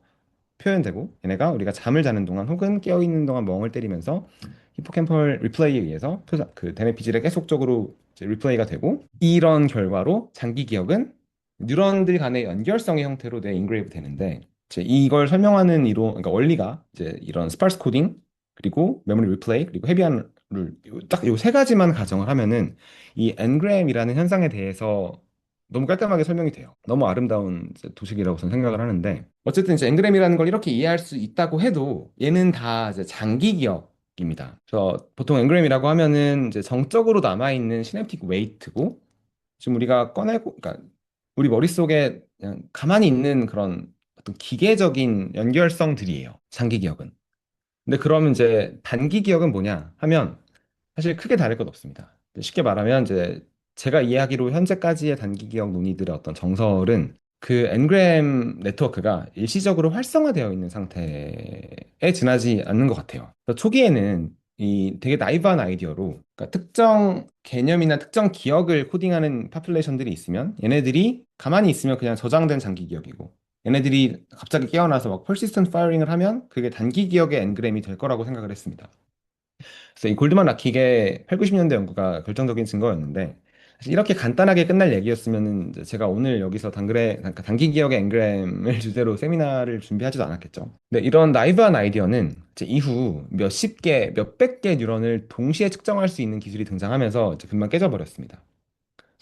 표현되고, 얘네가 우리가 잠을 자는 동안 혹은 깨어 있는 동안 멍을 때리면서 히포캠펄 리플레이에 의해서 그 대뇌피질에 계속적으로 이제 리플레이가 되고, 이런 결과로 장기 기억은 뉴런들 간의 연결성의 형태로 인그레이브 되는데, 이제 이걸 설명하는 이론, 그러니까 원리가 이제 이런 스파르스 코딩 그리고 메모리 리플레이 그리고 헤비한 룰, 딱 요 세 가지만 가정을 하면은 이 엔그램이라는 현상에 대해서 너무 깔끔하게 설명이 돼요. 너무 아름다운 이제 도식이라고 저는 생각을 하는데 어쨌든 이제 엔그램이라는 걸 이렇게 이해할 수 있다고 해도 얘는 다 이제 장기 기억입니다. 그래서 보통 엔그램이라고 하면은 이제 정적으로 남아있는 시냅틱 웨이트고 지금 우리가 꺼내고 그러니까 우리 머릿속에 그냥 가만히 있는 그런 어떤 기계적인 연결성들이에요. 장기 기억은. 근데 그러면 이제 단기 기억은 뭐냐 하면 사실 크게 다를 것 없습니다. 쉽게 말하면 이제 제가 이해하기로 현재까지의 단기 기억 논의들의 어떤 정설은 그 엔그램 네트워크가 일시적으로 활성화되어 있는 상태에 지나지 않는 것 같아요. 그래서 초기에는 이 되게 나이브한 아이디어로 그러니까 특정 개념이나 특정 기억을 코딩하는 파퓰레이션들이 있으면 얘네들이 가만히 있으면 그냥 저장된 장기 기억이고 얘네들이 갑자기 깨어나서 막 persistent firing을 하면 그게 단기 기억의 엔그램이 될 거라고 생각을 했습니다. 그래서 이 골드만 락킥의 8, 90년대 연구가 결정적인 증거였는데 사실 이렇게 간단하게 끝날 얘기였으면은 이제 제가 오늘 여기서 그러니까 단기 기억의 앵그램을 주제로 세미나를 준비하지도 않았겠죠. 근데 이런 나이브한 아이디어는 이제 이후 몇십 개, 몇백 개 뉴런을 동시에 측정할 수 있는 기술이 등장하면서 이제 금방 깨져버렸습니다.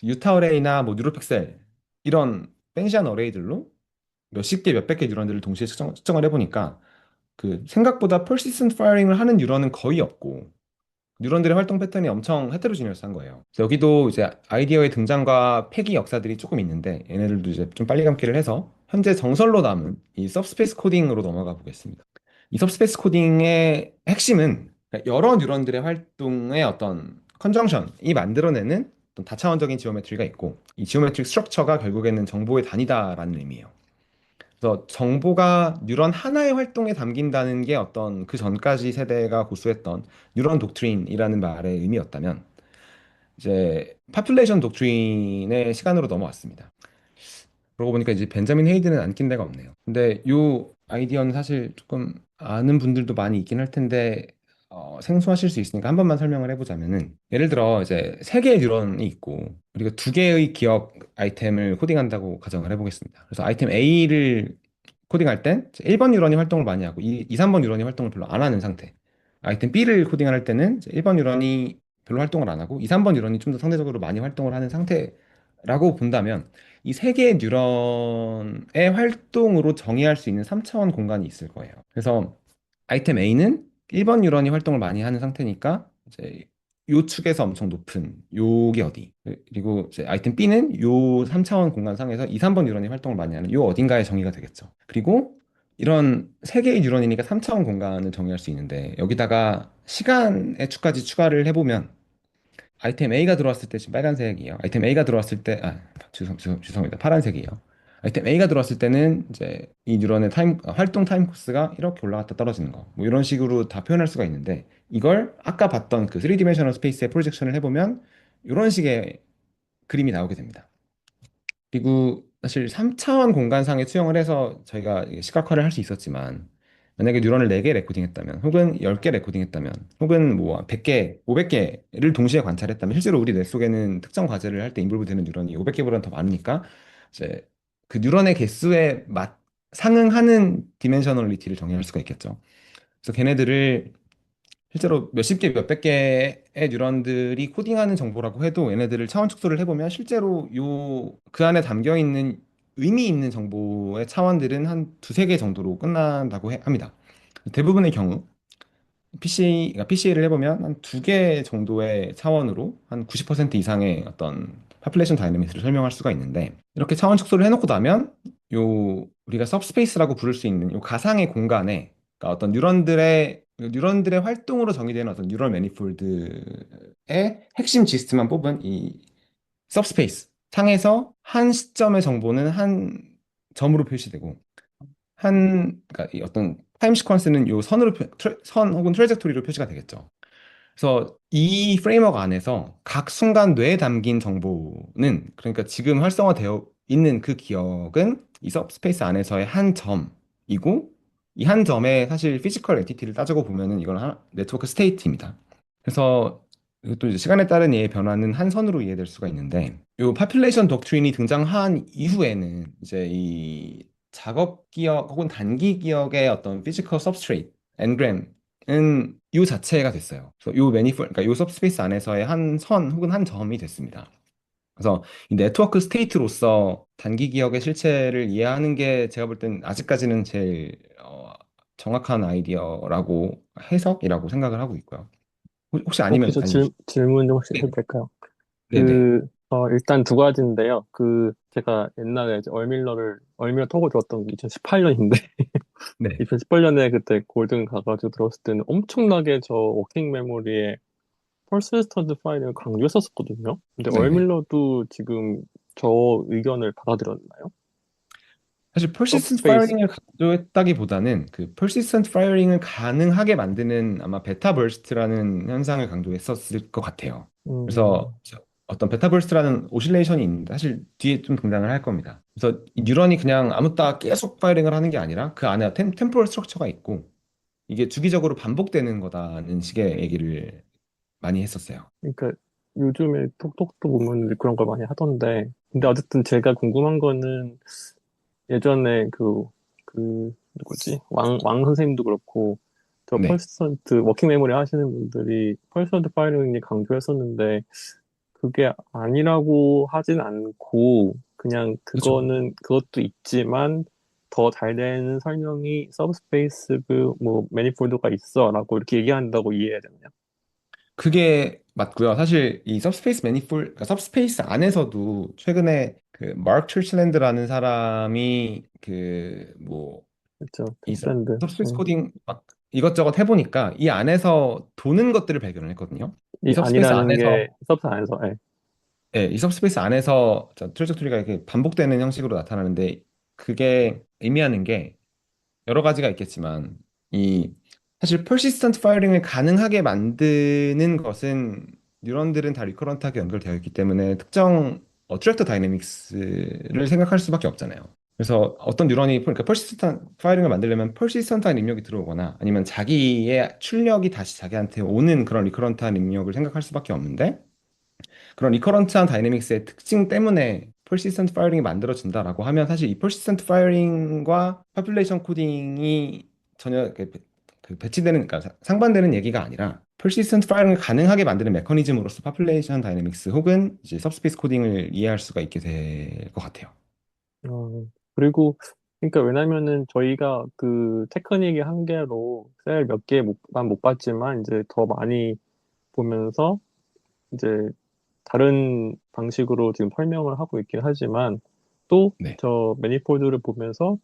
유타 어레이나 뭐 뉴로픽셀 이런 벤시안 어레이들로 몇십 개, 몇백 개 뉴런들을 동시에 측정을 해보니까 그 생각보다 persistent firing을 하는 뉴런은 거의 없고 뉴런들의 활동 패턴이 엄청 헤테로지니어스한 거예요. 그래서 여기도 이제 아이디어의 등장과 폐기 역사들이 조금 있는데 얘네들도 이제 좀 빨리 감기를 해서 현재 정설로 남은 이 서브스페이스 코딩으로 넘어가 보겠습니다. 이 서브스페이스 코딩의 핵심은 여러 뉴런들의 활동의 어떤 컨정션이 만들어내는 어떤 다차원적인 지오메트리가 있고 이 지오메트릭 스트럭처가 결국에는 정보의 단위다라는 의미예요. 그래서 정보가 뉴런 하나의 활동에 담긴다는 게 어떤 그 전까지 세대가 고수했던 뉴런 독트린이라는 말의 의미였다면 이제 파퓰레이션 독트린의 시간으로 넘어왔습니다. 그러고 보니까 이제 벤자민 헤이드는 안 낀 데가 없네요. 근데 요 아이디어는 사실 조금 아는 분들도 많이 있긴 할 텐데 생소하실 수 있으니까 한 번만 설명을 해보자면은 예를 들어 이제 세 개의 뉴런이 있고 우리가 두 개의 기억 아이템을 코딩한다고 가정을 해보겠습니다. 그래서 아이템 A를 코딩할 땐 1번 뉴런이 활동을 많이 하고 3번 뉴런이 활동을 별로 안 하는 상태. 아이템 B를 코딩할 때는 1번 뉴런이 별로 활동을 안 하고 2, 3번 뉴런이 좀 더 상대적으로 많이 활동을 하는 상태라고 본다면 이 세 개의 뉴런의 활동으로 정의할 수 있는 3차원 공간이 있을 거예요. 그래서 아이템 A는 1번 뉴런이 활동을 많이 하는 상태니까 이제 요 축에서 엄청 높은 요기 어디 그리고 이제 아이템 B는 요 3차원 공간상에서 2, 3번 뉴런이 활동을 많이 하는 요 어딘가에 정의가 되겠죠. 그리고 이런 세 개의 뉴런이니까 3차원 공간을 정의할 수 있는데 여기다가 시간의 축까지 추가를 해보면 아이템 A가 들어왔을 때 지금 빨간색이에요. 아이템 A가 들어왔을 때, 죄송합니다. 파란색이에요. 아이템 A가 들어왔을 때는 이제 이 뉴런의 활동 타임 코스가 이렇게 올라갔다 떨어지는 거. 뭐 이런 식으로 다 표현할 수가 있는데 이걸 아까 봤던 그 3디멘셔널 스페이스의 프로젝션을 해보면 이런 식의 그림이 나오게 됩니다. 그리고 사실 3차원 공간상의 수영을 해서 저희가 이게 시각화를 할 수 있었지만 만약에 뉴런을 4개 레코딩했다면 혹은 10개 레코딩했다면 혹은 뭐 100개, 500개를 동시에 관찰했다면 실제로 우리 뇌 속에는 특정 과제를 할 때 인볼브 되는 뉴런이 500개보다는 더 많으니까 이제 그 뉴런의 개수에 상응하는 디멘셔널리티를 정의할 수가 있겠죠. 그래서 걔네들을 실제로 몇십 개, 몇백 개의 뉴런들이 코딩하는 정보라고 해도 얘네들을 차원 축소를 해보면 실제로 그 안에 담겨 있는 의미 있는 정보의 차원들은 한 두세 개 정도로 끝난다고 합니다. 대부분의 경우 그러니까 PCA를 해보면 한 두 개 정도의 차원으로 한 90% 이상의 어떤 파퓰레이션 다이내믹스를 설명할 수가 있는데 이렇게 차원 축소를 해놓고 나면 우리가 सब스페이스라고 부를 수 있는 요 가상의 공간에 그러니까 어떤 뉴런들의 활동으로 정의되는 어떤 뉴럴 매니폴드의 핵심 지스트만 뽑은 이 सब스페이스 상에서 한 시점의 정보는 한 점으로 표시되고 그러니까 이 어떤 타임 시퀀스는 요 선 혹은 트레젝토리로 표시가 되겠죠. 그래서 이 프레임워크 안에서 각 순간 뇌에 담긴 정보는 그러니까 지금 활성화되어 있는 그 기억은 이 서브스페이스 안에서의 한 점이고 이 한 점의 사실 피지컬 엔티티를 따지고 보면은 이건 네트워크 스테이트입니다. 그래서 또 이제 시간에 따른 얘의 변화는 한 선으로 이해될 수가 있는데 이 파퓰레이션 독트린이 등장한 이후에는 이제 이 작업 기억 혹은 단기 기억의 어떤 피지컬 서브스트레이트 엔그램은 이 자체가 됐어요. 그래서 요 매니폴 그러니까 요 서브스페이스 안에서의 한 선 혹은 한 점이 됐습니다. 그래서 이 네트워크 스테이트로서 단기 기억의 실체를 이해하는 게 제가 볼 땐 아직까지는 제일 정확한 아이디어라고 해석이라고 생각을 하고 있고요. 혹시 혹시 아니면 저 아니 질문 좀 혹시 네, 해도 될까요? 네네 일단 두 가지인데요. 제가 옛날에 이제 얼밀러 톡을 들었던 게 2018년인데, 네 2018년에 그때 골든 가가지고 들었을 때는 엄청나게 저 워킹 메모리에 퍼시스턴트 파일을 강조했었거든요. 근데 네네. 얼밀러도 지금 저 의견을 받아들였나요? 사실 persistent 서브스페이스, firing을 강조했다기보다는 그 persistent firing을 가능하게 만드는 아마 베타 버스트라는 현상을 강조했었을 것 같아요. 그래서 음, 어떤 베타 버스트라는 오실레이션이 있는데 사실 뒤에 좀 등장을 할 겁니다. 그래서 이 뉴런이 그냥 아무 따 계속 파이링을 하는 게 아니라 그 안에 템포럴 스트럭처가 있고 이게 주기적으로 반복되는 거다는 식의 얘기를 많이 했었어요. 그러니까 요즘에 톡톡도 보면 그런 걸 많이 하던데, 근데 어쨌든 제가 궁금한 거는 예전에 누구지? 왕 선생님도 그렇고, 저 네. 퍼시스턴트, 워킹 메모리 하시는 분들이 퍼시스턴트 파이링이 강조했었는데, 그게 아니라고 하진 않고, 그냥 그렇죠. 그것도 있지만, 더 잘 되는 설명이 서브스페이스 매니폴드가 있어라고 이렇게 얘기한다고 이해해야 되나요? 그게 맞고요. 사실 이 सब스페이스 매니폴, 그러니까 सब스페이스 안에서도 최근에 그 마크 처치랜드라는 사람이 그 뭐 그렇죠. 이 테슬랜드. सब스페이스 코딩 막 이것저것 해보니까 이 안에서 도는 것들을 발견을 했거든요. 이 이 सब스페이스 아니라는 게 안에서 서브스 안에서, 예. 이 सब스페이스 안에서 트레저토리가 이렇게 반복되는 형식으로 나타나는데 그게 의미하는 게 여러 가지가 있겠지만 이 사실 persistent firing을 가능하게 만드는 것은 뉴런들은 다 리커런트하게 연결되어 있기 때문에 특정 트랙터 다이내믹스를 생각할 수밖에 없잖아요. 그래서 어떤 뉴런이 그러니까 persistent firing을 만들려면 persistent한 입력이 들어오거나 아니면 자기의 출력이 다시 자기한테 오는 그런 리커런트한 입력을 생각할 수밖에 없는데 그런 리커런트한 다이내믹스의 특징 때문에 persistent firing이 만들어진다라고 하면 사실 이 persistent firing과 population 코딩이 전혀 그 배치되는 그러니까 상반되는 얘기가 아니라 persistent firing을 가능하게 만드는 메커니즘으로서 population dynamics 혹은 이제 subspace 코딩을 이해할 수가 있게 될 것 같아요. 그리고, 그러니까 왜냐면은 저희가 그 테크닉의 한계로 셀 몇 개만 못 봤지만 이제 더 많이 보면서 이제 다른 방식으로 지금 설명을 하고 있긴 하지만 또 네, 저 매니폴드를 보면서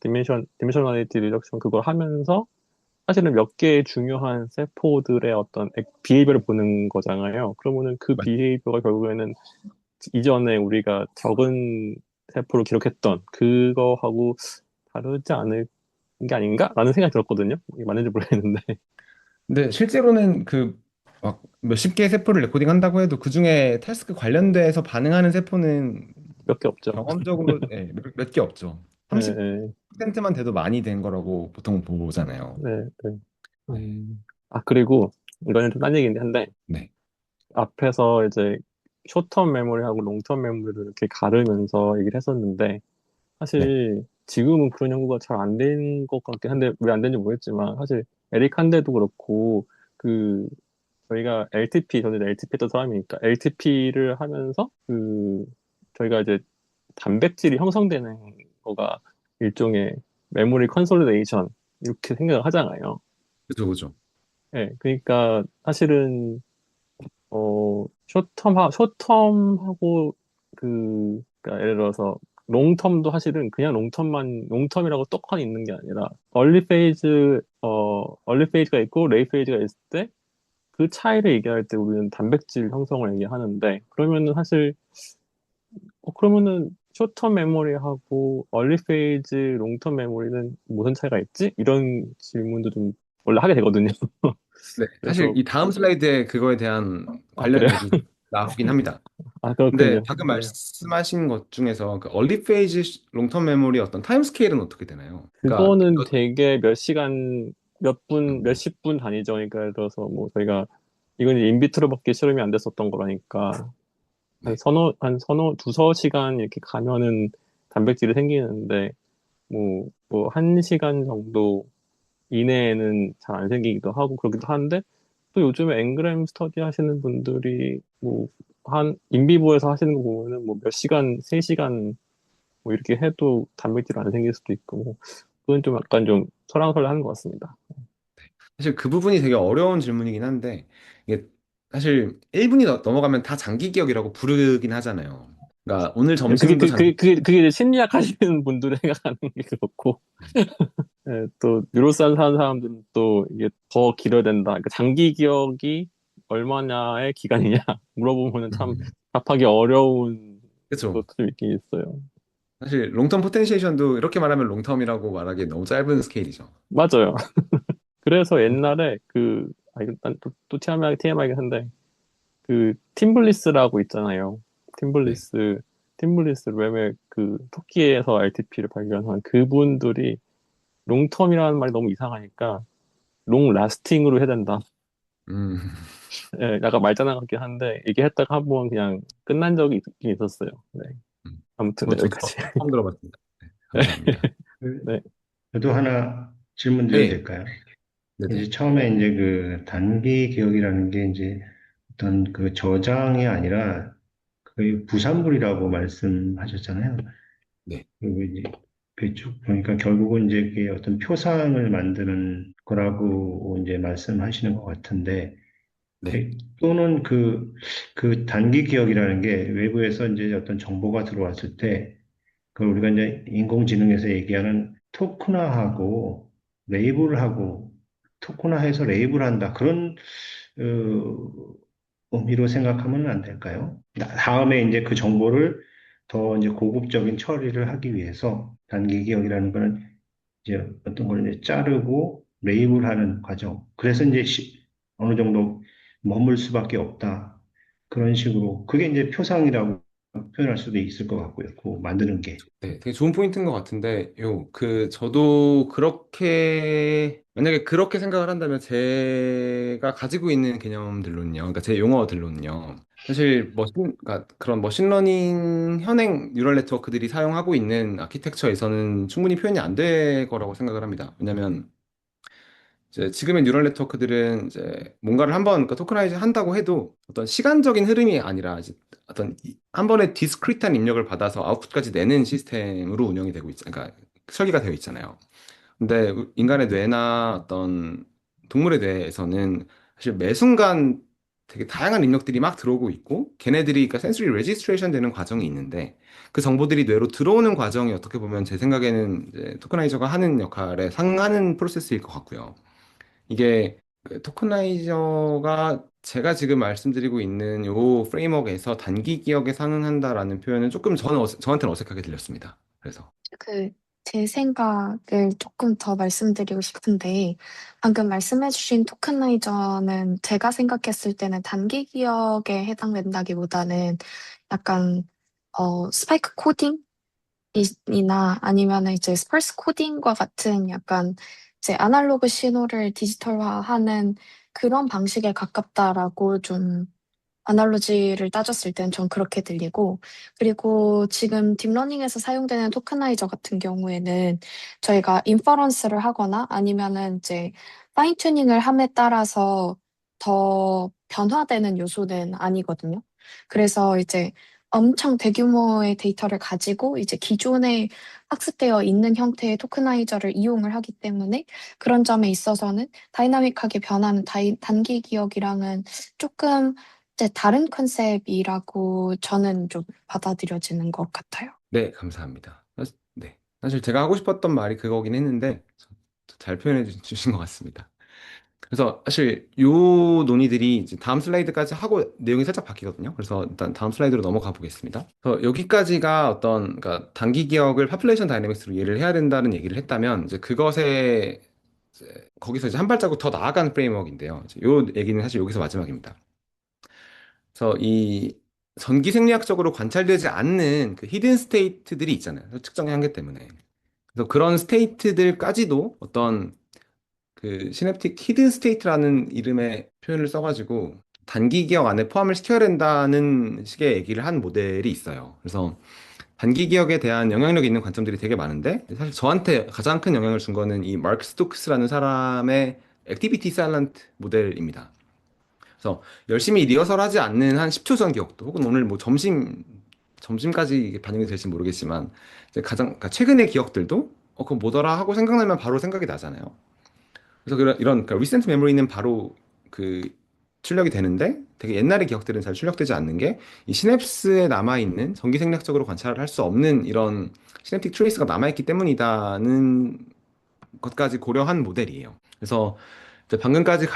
디멘셔널리티 리덕션 그걸 하면서 사실은 몇 개의 중요한 세포들의 어떤 비헤이비어를 보는 거잖아요. 그러면은 그 맞- 비헤이비어가 결국에는 이전에 우리가 적은 세포로 기록했던 그거하고 다르지 않을 게 아닌가? 라는 생각이 들었거든요. 이게 맞는지 모르겠는데 근데 실제로는 그 막 몇십 개의 세포를 레코딩 한다고 해도 그 중에 태스크 관련돼서 반응하는 세포는 몇 개 없죠. 경험적으로 몇 개 없죠. 네, 네, 30%만 돼도 많이 된 거라고 보통 보잖아요. 네, 네. 네. 그리고 이거는 좀 딴 얘기인데 한데 네. 앞에서 이제 숏텀 메모리하고 롱텀 메모리를 이렇게 가르면서 얘기를 했었는데 네. 사실 지금은 그런 연구가 잘 안 된 것 같긴 한데 왜 안 되는지 모르겠지만 사실 에릭 한데도 그렇고 그 저희가 저는 LTP 했던 사람이니까 LTP를 하면서 저희가 이제 단백질이 형성되는 거가 일종의 메모리 컨솔리데이션 이렇게 생각을 하잖아요. 그죠, 그죠. 예, 그러니까 사실은 쇼텀하고 그러니까 예를 들어서 롱텀도 사실은 그냥 롱텀이라고 떡하니 있는 게 아니라 얼리 페이즈가 있고 레이 페이즈가 있을 때 그 차이를 얘기할 때 우리는 단백질 형성을 얘기하는데 그러면은 쇼텀 메모리하고 얼리 페이즈, 롱텀 메모리는 무슨 차이가 있지? 이런 질문도 좀 원래 하게 되거든요. 네. 사실 그래서 이 다음 슬라이드에 그거에 대한 관련 그래요? 얘기 나오긴 합니다. 근데 그렇군요. 방금 네. 말씀하신 것 중에서 그 얼리 페이지 롱텀 메모리 어떤 타임 스케일은 어떻게 되나요? 그러니까 그거는 되게 몇 시간, 음, 몇십 분 단위죠. 그러니까 예를 들어서 뭐 저희가 이건 인비트로밖에 실험이 안 됐었던 거라니까 네. 두서 시간 이렇게 가면은 단백질이 생기는데 한 시간 정도 이내에는 잘 안 생기기도 하고 그러기도 하는데 또 요즘에 엔그램 스터디 하시는 분들이 한 인비보에서 하시는 거 보면은 뭐 몇 시간, 3시간 뭐 이렇게 해도 단백질 안 생길 수도 있고 뭐 그건 좀 약간 좀 설왕설래하는 것 같습니다. 사실 그 부분이 되게 어려운 질문이긴 한데, 이게 사실 1분이 넘어가면 다 장기 기억이라고 부르긴 하잖아요. 그러니까 오늘 점심도 장기. 그게 이제 심리학 하시는 분들이 생각하는 게 그렇고, 예, 또 뉴로사이언스 하는 사람들은 또 이게 더 길어야 된다. 그러니까 장기 기억이 얼마냐의 기간이냐 물어보면은 참 답하기 어려운 그렇죠. 것도 좀 있긴 있어요. 사실 롱텀 포텐시에이션도 이렇게 말하면 롱텀이라고 말하기 너무 짧은 스케일이죠. 맞아요. 그래서 옛날에 이거 또 TMI긴 한데, 그, 팀블리스라고 있잖아요. 네. 팀블리스 웹의 그, 터키에서 RTP를 발견한 그분들이 롱텀이라는 말이 너무 이상하니까, 롱 라스팅으로 해야 된다. 음, 예, 약간 말장난 같긴 한데, 얘기했다가 한번 그냥 끝난 적이 있긴 있었어요. 네. 아무튼, 네, 그것도 여기까지. 처음 들어봤습니다. 네, 감사합니다. 그, 네, 저도 하나 질문 드려도 네, 될까요? 이제 네네. 처음에 이제 그 단기 기억이라는 게 이제 어떤 그 저장이 아니라 거의 부산물이라고 말씀하셨잖아요. 네, 그리고 이제 그쪽 보니까 결국은 이제 그게 어떤 표상을 만드는 거라고 이제 말씀하시는 것 같은데, 네, 또는 그 단기 기억이라는 게 외부에서 이제 어떤 정보가 들어왔을 때 그걸 우리가 이제 인공지능에서 얘기하는 토큰화하고 레이블하고 토큰화해서 레이블한다. 그런 의미로 생각하면 안 될까요? 다음에 이제 그 정보를 더 이제 고급적인 처리를 하기 위해서 단기 기억이라는 거는 이제 어떤 걸 이제 자르고 레이블하는 과정. 그래서 이제 어느 정도 머물 수밖에 없다. 그런 식으로 그게 이제 표상이라고 표현할 수도 있을 것 같고요. 그 만드는 게. 네, 되게 좋은 포인트인 것 같은데, 저도 그렇게, 만약에 그렇게 생각을 한다면 제가 가지고 있는 개념들로는요, 그러니까 제 용어들로는요, 사실 그러니까 그런 머신러닝 현행 뉴럴 네트워크들이 사용하고 있는 아키텍처에서는 충분히 표현이 안 될 거라고 생각을 합니다. 왜냐면, 이제 지금의 뉴럴 네트워크들은 이제 뭔가를 한번 그러니까 토크나이즈 한다고 해도 어떤 시간적인 흐름이 아니라 이제 한 번에 디스크리트한 입력을 받아서 아웃풋까지 내는 시스템으로 운영이 되고 그러니까 설계가 되어 있잖아요. 근데 인간의 뇌나 어떤 동물의 뇌에서는 사실 매 순간 되게 다양한 입력들이 막 들어오고 있고 걔네들이 그러니까 센sory registration 되는 과정이 있는데 그 정보들이 뇌로 들어오는 과정이 어떻게 보면 제 생각에는 이제 토크나이저가 하는 역할에 상응하는 프로세스일 것 같고요. 이게 그 토커나이저가 제가 지금 말씀드리고 있는 요 프레임워크에서 단기 기억에 상응한다라는 표현은 조금 저한테는 어색하게 들렸습니다. 그래서 그, 제 생각을 조금 더 말씀드리고 싶은데, 방금 말씀해주신 토큰나이저는 제가 생각했을 때는 단기 기억에 해당된다기보다는 약간, 스파이크 코딩이나 아니면 이제 스펄스 코딩과 같은 약간 이제 아날로그 신호를 디지털화하는 그런 방식에 가깝다라고 좀 아날로지를 따졌을 땐 전 그렇게 들리고, 그리고 지금 딥러닝에서 사용되는 토크나이저 같은 경우에는 저희가 인퍼런스를 하거나 아니면은 이제 파인 튜닝을 함에 따라서 더 변화되는 요소는 아니거든요. 그래서 이제 엄청 대규모의 데이터를 가지고 이제 기존에 학습되어 있는 형태의 토크나이저를 이용을 하기 때문에 그런 점에 있어서는 다이나믹하게 변하는 단기 기억이랑은 조금 이제 다른 컨셉이라고 저는 좀 받아들여지는 것 같아요. 네, 감사합니다. 네. 사실 제가 하고 싶었던 말이 그거긴 했는데 잘 표현해 주신 것 같습니다. 그래서 사실 요 논의들이 이제 다음 슬라이드까지 하고 내용이 살짝 바뀌거든요. 그래서 일단 다음 슬라이드로 넘어가 보겠습니다. 그래서 여기까지가 그러니까 단기 기억을 파퓰레이션 다이내믹스로 이해를 해야 된다는 얘기를 했다면 이제 그것에 거기서 이제 한 발자국 더 나아간 프레임워크인데요. 이제 요 얘기는 사실 여기서 마지막입니다. 그래서 이 전기 생리학적으로 관찰되지 않는 그 히든 스테이트들이 있잖아요. 측정의 한계 때문에. 그래서 그런 스테이트들까지도 어떤 그 시냅틱 히든 스테이트라는 이름의 표현을 써가지고 단기 기억 안에 포함을 시켜야 된다는 식의 얘기를 한 모델이 있어요. 그래서 단기 기억에 대한 영향력 있는 관점들이 되게 많은데 사실 저한테 가장 큰 영향을 준 거는 이 마크 스토크스라는 사람의 액티비티 사일런트 모델입니다. 그래서 열심히 리허설하지 않는 한 10초 전 기억도 혹은 오늘 뭐 점심까지 이게 반영이 될지 모르겠지만 이제 그러니까 최근의 기억들도 그거 뭐더라 하고 생각나면 바로 생각이 나잖아요. 그래서 이런 그러니까 리센트 메모리는 바로 그 출력이 되는데 되게 옛날의 기억들은 잘 출력되지 않는 게 이 시냅스에 남아있는 전기 생략적으로 관찰을 할 수 없는 이런 시냅틱 트레이스가 남아있기 때문이다는 것까지 고려한 모델이에요. 그래서 이제 방금까지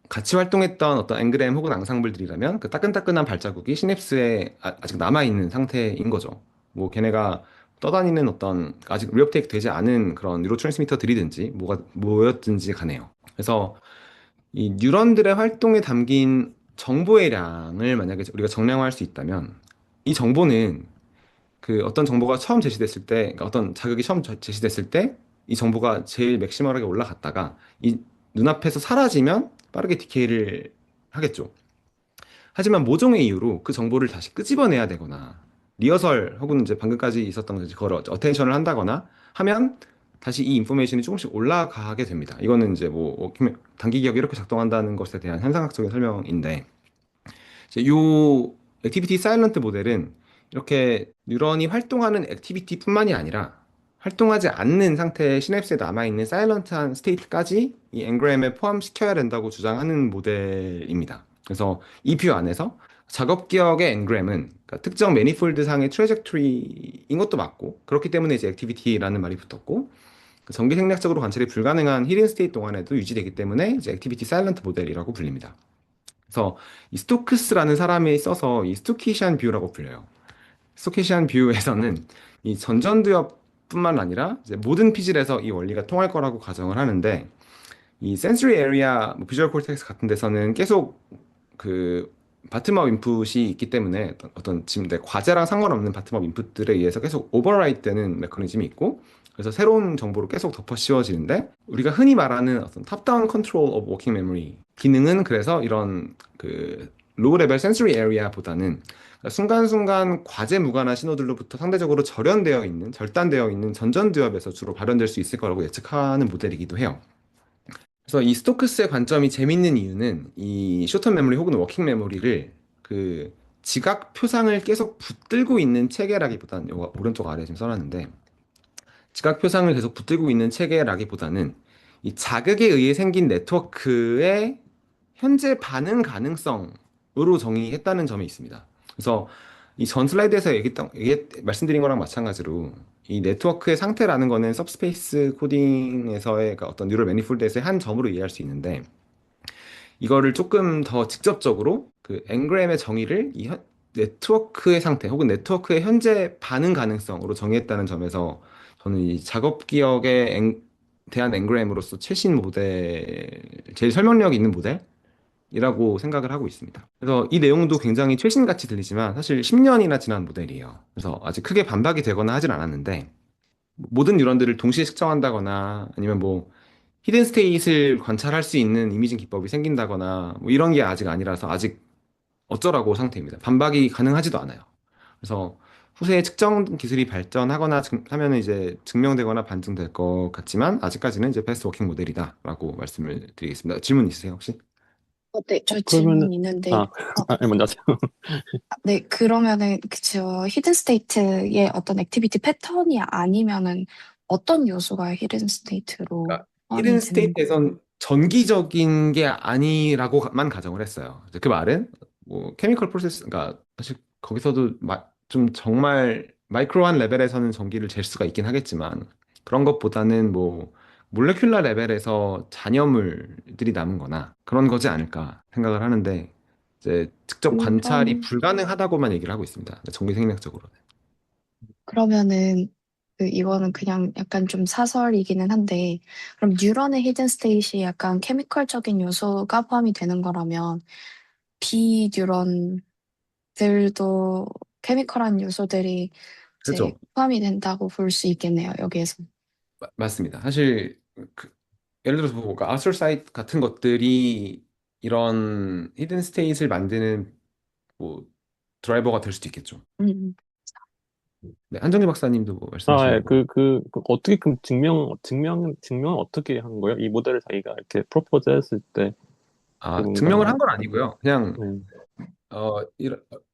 같이 활동했던 어떤 앵그램 혹은 앙상블들이라면 그 따끈따끈한 발자국이 시냅스에 아직 남아있는 상태인 거죠. 뭐 걔네가 떠다니는 어떤 아직 리업테이크 되지 않은 그런 뉴로트랜스미터들이든지 뭐가 뭐였든지 가네요. 그래서 이 뉴런들의 활동에 담긴 정보의 량을 만약에 우리가 정량화할 수 있다면 이 정보는 그 어떤 정보가 처음 제시됐을 때, 그러니까 어떤 자극이 처음 제시됐을 때 이 정보가 제일 맥시멀하게 올라갔다가 이 눈앞에서 사라지면 빠르게 디케이를 하겠죠. 하지만 모종의 이유로 그 정보를 다시 끄집어내야 되거나 리허설 혹은 이제 방금까지 있었던 거지 그걸 어텐션을 한다거나 하면 다시 이 인포메이션이 조금씩 올라가게 됩니다. 이거는 이제 뭐 단기 기억이 이렇게 작동한다는 것에 대한 현상학적인 설명인데 이제 요 액티비티 사일런트 모델은 이렇게 뉴런이 활동하는 액티비티뿐만이 아니라 활동하지 않는 상태의 시냅스에 남아있는 사일런트한 스테이트까지 이 앵그램에 포함시켜야 된다고 주장하는 모델입니다. 그래서 이 뷰 안에서 작업 기억의 앵그램은 그러니까 특정 매니폴드 상의 트레젝토리인 것도 맞고 그렇기 때문에 이제 액티비티라는 말이 붙었고 그 전기 생략적으로 관찰이 불가능한 히든 스테이트 동안에도 유지되기 때문에 이제 액티비티 사일런트 모델이라고 불립니다. 그래서 이 스토크스라는 사람이 써서 이 스토키시안 뷰라고 불려요. 스토키시안 뷰에서는 이 전전두엽뿐만 아니라 이제 모든 피질에서 이 원리가 통할 거라고 가정을 하는데 이 센sory area, 뭐 비주얼 콜텍스 같은 데서는 계속 그 바텀업 인풋이 있기 때문에 어떤 지금 내 과제랑 상관없는 바텀업 인풋들에 의해서 계속 오버라이드 되는 메커니즘이 있고 그래서 새로운 정보로 계속 덮어 씌워지는데 우리가 흔히 말하는 어떤 탑다운 컨트롤 오브 워킹 메모리 기능은 그래서 이런 그 로우 레벨 센sory 에리아보다는 순간순간 과제 무관한 신호들로부터 상대적으로 절연되어 있는 절단되어 있는 전전두엽에서 주로 발현될 수 있을 거라고 예측하는 모델이기도 해요. 그래서 이 스토크스의 관점이 재밌는 이유는 이 쇼터 메모리 혹은 워킹 메모리를 그 지각 표상을 계속 붙들고 있는 체계라기보다는 이거 오른쪽 아래에 지금 써놨는데 지각 표상을 계속 붙들고 있는 체계라기보다는 이 자극에 의해 생긴 네트워크의 현재 반응 가능성으로 정의했다는 점이 있습니다. 그래서 이 전 슬라이드에서 말씀드린 거랑 마찬가지로 이 네트워크의 상태라는 거는 सब스페이스 코딩에서의 그러니까 어떤 뉴럴 매니폴드에서의 한 점으로 이해할 수 있는데 이거를 조금 더 직접적으로 그 앵그램의 정의를 네트워크의 상태 혹은 네트워크의 현재 반응 가능성으로 정의했다는 점에서 저는 이 작업 기억에 대한 앵그램으로서 최신 모델, 제일 설명력 있는 모델이라고 생각을 하고 있습니다. 그래서 이 내용도 굉장히 최신같이 들리지만 사실 10년이나 지난 모델이에요. 그래서 아직 크게 반박이 되거나 하진 않았는데 모든 뉴런들을 동시에 측정한다거나 아니면 뭐 히든 스테이트를 관찰할 수 있는 이미징 기법이 생긴다거나 뭐 이런 게 아직 아니라서 아직 어쩌라고 상태입니다. 반박이 가능하지도 않아요. 그래서 후세에 측정 기술이 발전하거나 하면 이제 증명되거나 반증될 것 같지만 아직까지는 이제 베스트 워킹 모델이다라고 말씀을 드리겠습니다. 질문 있으세요 혹시? 네, 저 그러면은, 질문 있는데, 아, 먼저 하세요. 네, 그러면은, 그쵸. 히든 스테이트의 어떤 액티비티 패턴이 아니면은 어떤 요소가 히든 스테이트로 그러니까 포함이 히든 되는 거? 스테이트에선 전기적인 게 아니라고만 가정을 했어요. 그 말은 뭐 케미컬 프로세스, 그러니까 사실 거기서도 좀 정말 마이크로한 레벨에서는 전기를 잴 수가 있긴 하겠지만 그런 것보다는 뭐 몰레큘러 레벨에서 잔여물들이 남은 거나 그런 거지 않을까 생각을 하는데 이제 직접 관찰이 그럼, 불가능하다고만 얘기를 하고 있습니다. 전기 생략적으로는. 그러면은, 이거는 그냥 약간 좀 사설이기는 한데, 그럼 뉴런의 히든 스테이트이 약간 케미컬적인 요소가 포함이 되는 거라면, 비뉴런들도 케미컬한 요소들이 이제 그렇죠. 포함이 된다고 볼 수 있겠네요, 여기에서. 맞습니다. 사실 그, 예를 들어서 뭐 아스트로 사이트 같은 것들이 이런 히든 스테이트를 만드는 뭐 드라이버가 될 수도 있겠죠. 음. 네, 한정희 박사님도 뭐 아, 예, 말씀하시려고. 어떻게, 증명은 어떻게 한 거예요? 이 모델을 자기가 이렇게 프로포즈 했을 때, 증명을 누군가. 한 건 아니고요. 그냥 네.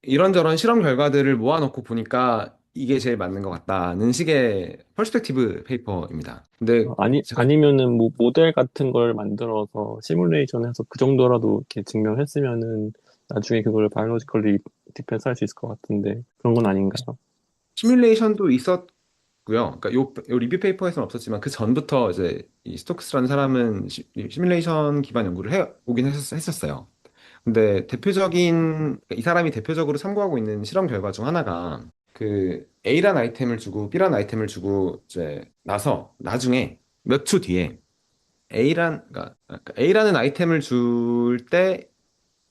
이런저런 실험 결과들을 모아놓고 보니까 이게 제일 맞는 것 같다는 식의 퍼스펙티브 페이퍼입니다. 근데 제가 아니면은 뭐 모델 같은 걸 만들어서 시뮬레이션해서 그 정도라도 이렇게 증명했으면은 나중에 그걸 바이올로지컬리 디펜스 할 수 있을 것 같은데 그런 건 아닌가요? 시뮬레이션도 있었고요. 그러니까 요 리뷰 페이퍼에서는 없었지만 그 전부터 이제 이 스톡스라는 사람은 시뮬레이션 기반 연구를 해 오긴 했었어요. 근데 이 사람이 대표적으로 참고하고 있는 실험 결과 중 하나가 그 A란 아이템을 주고 B란 아이템을 주고 이제 나중에 몇 초 뒤에 그러니까 A라는 아이템을 줄 때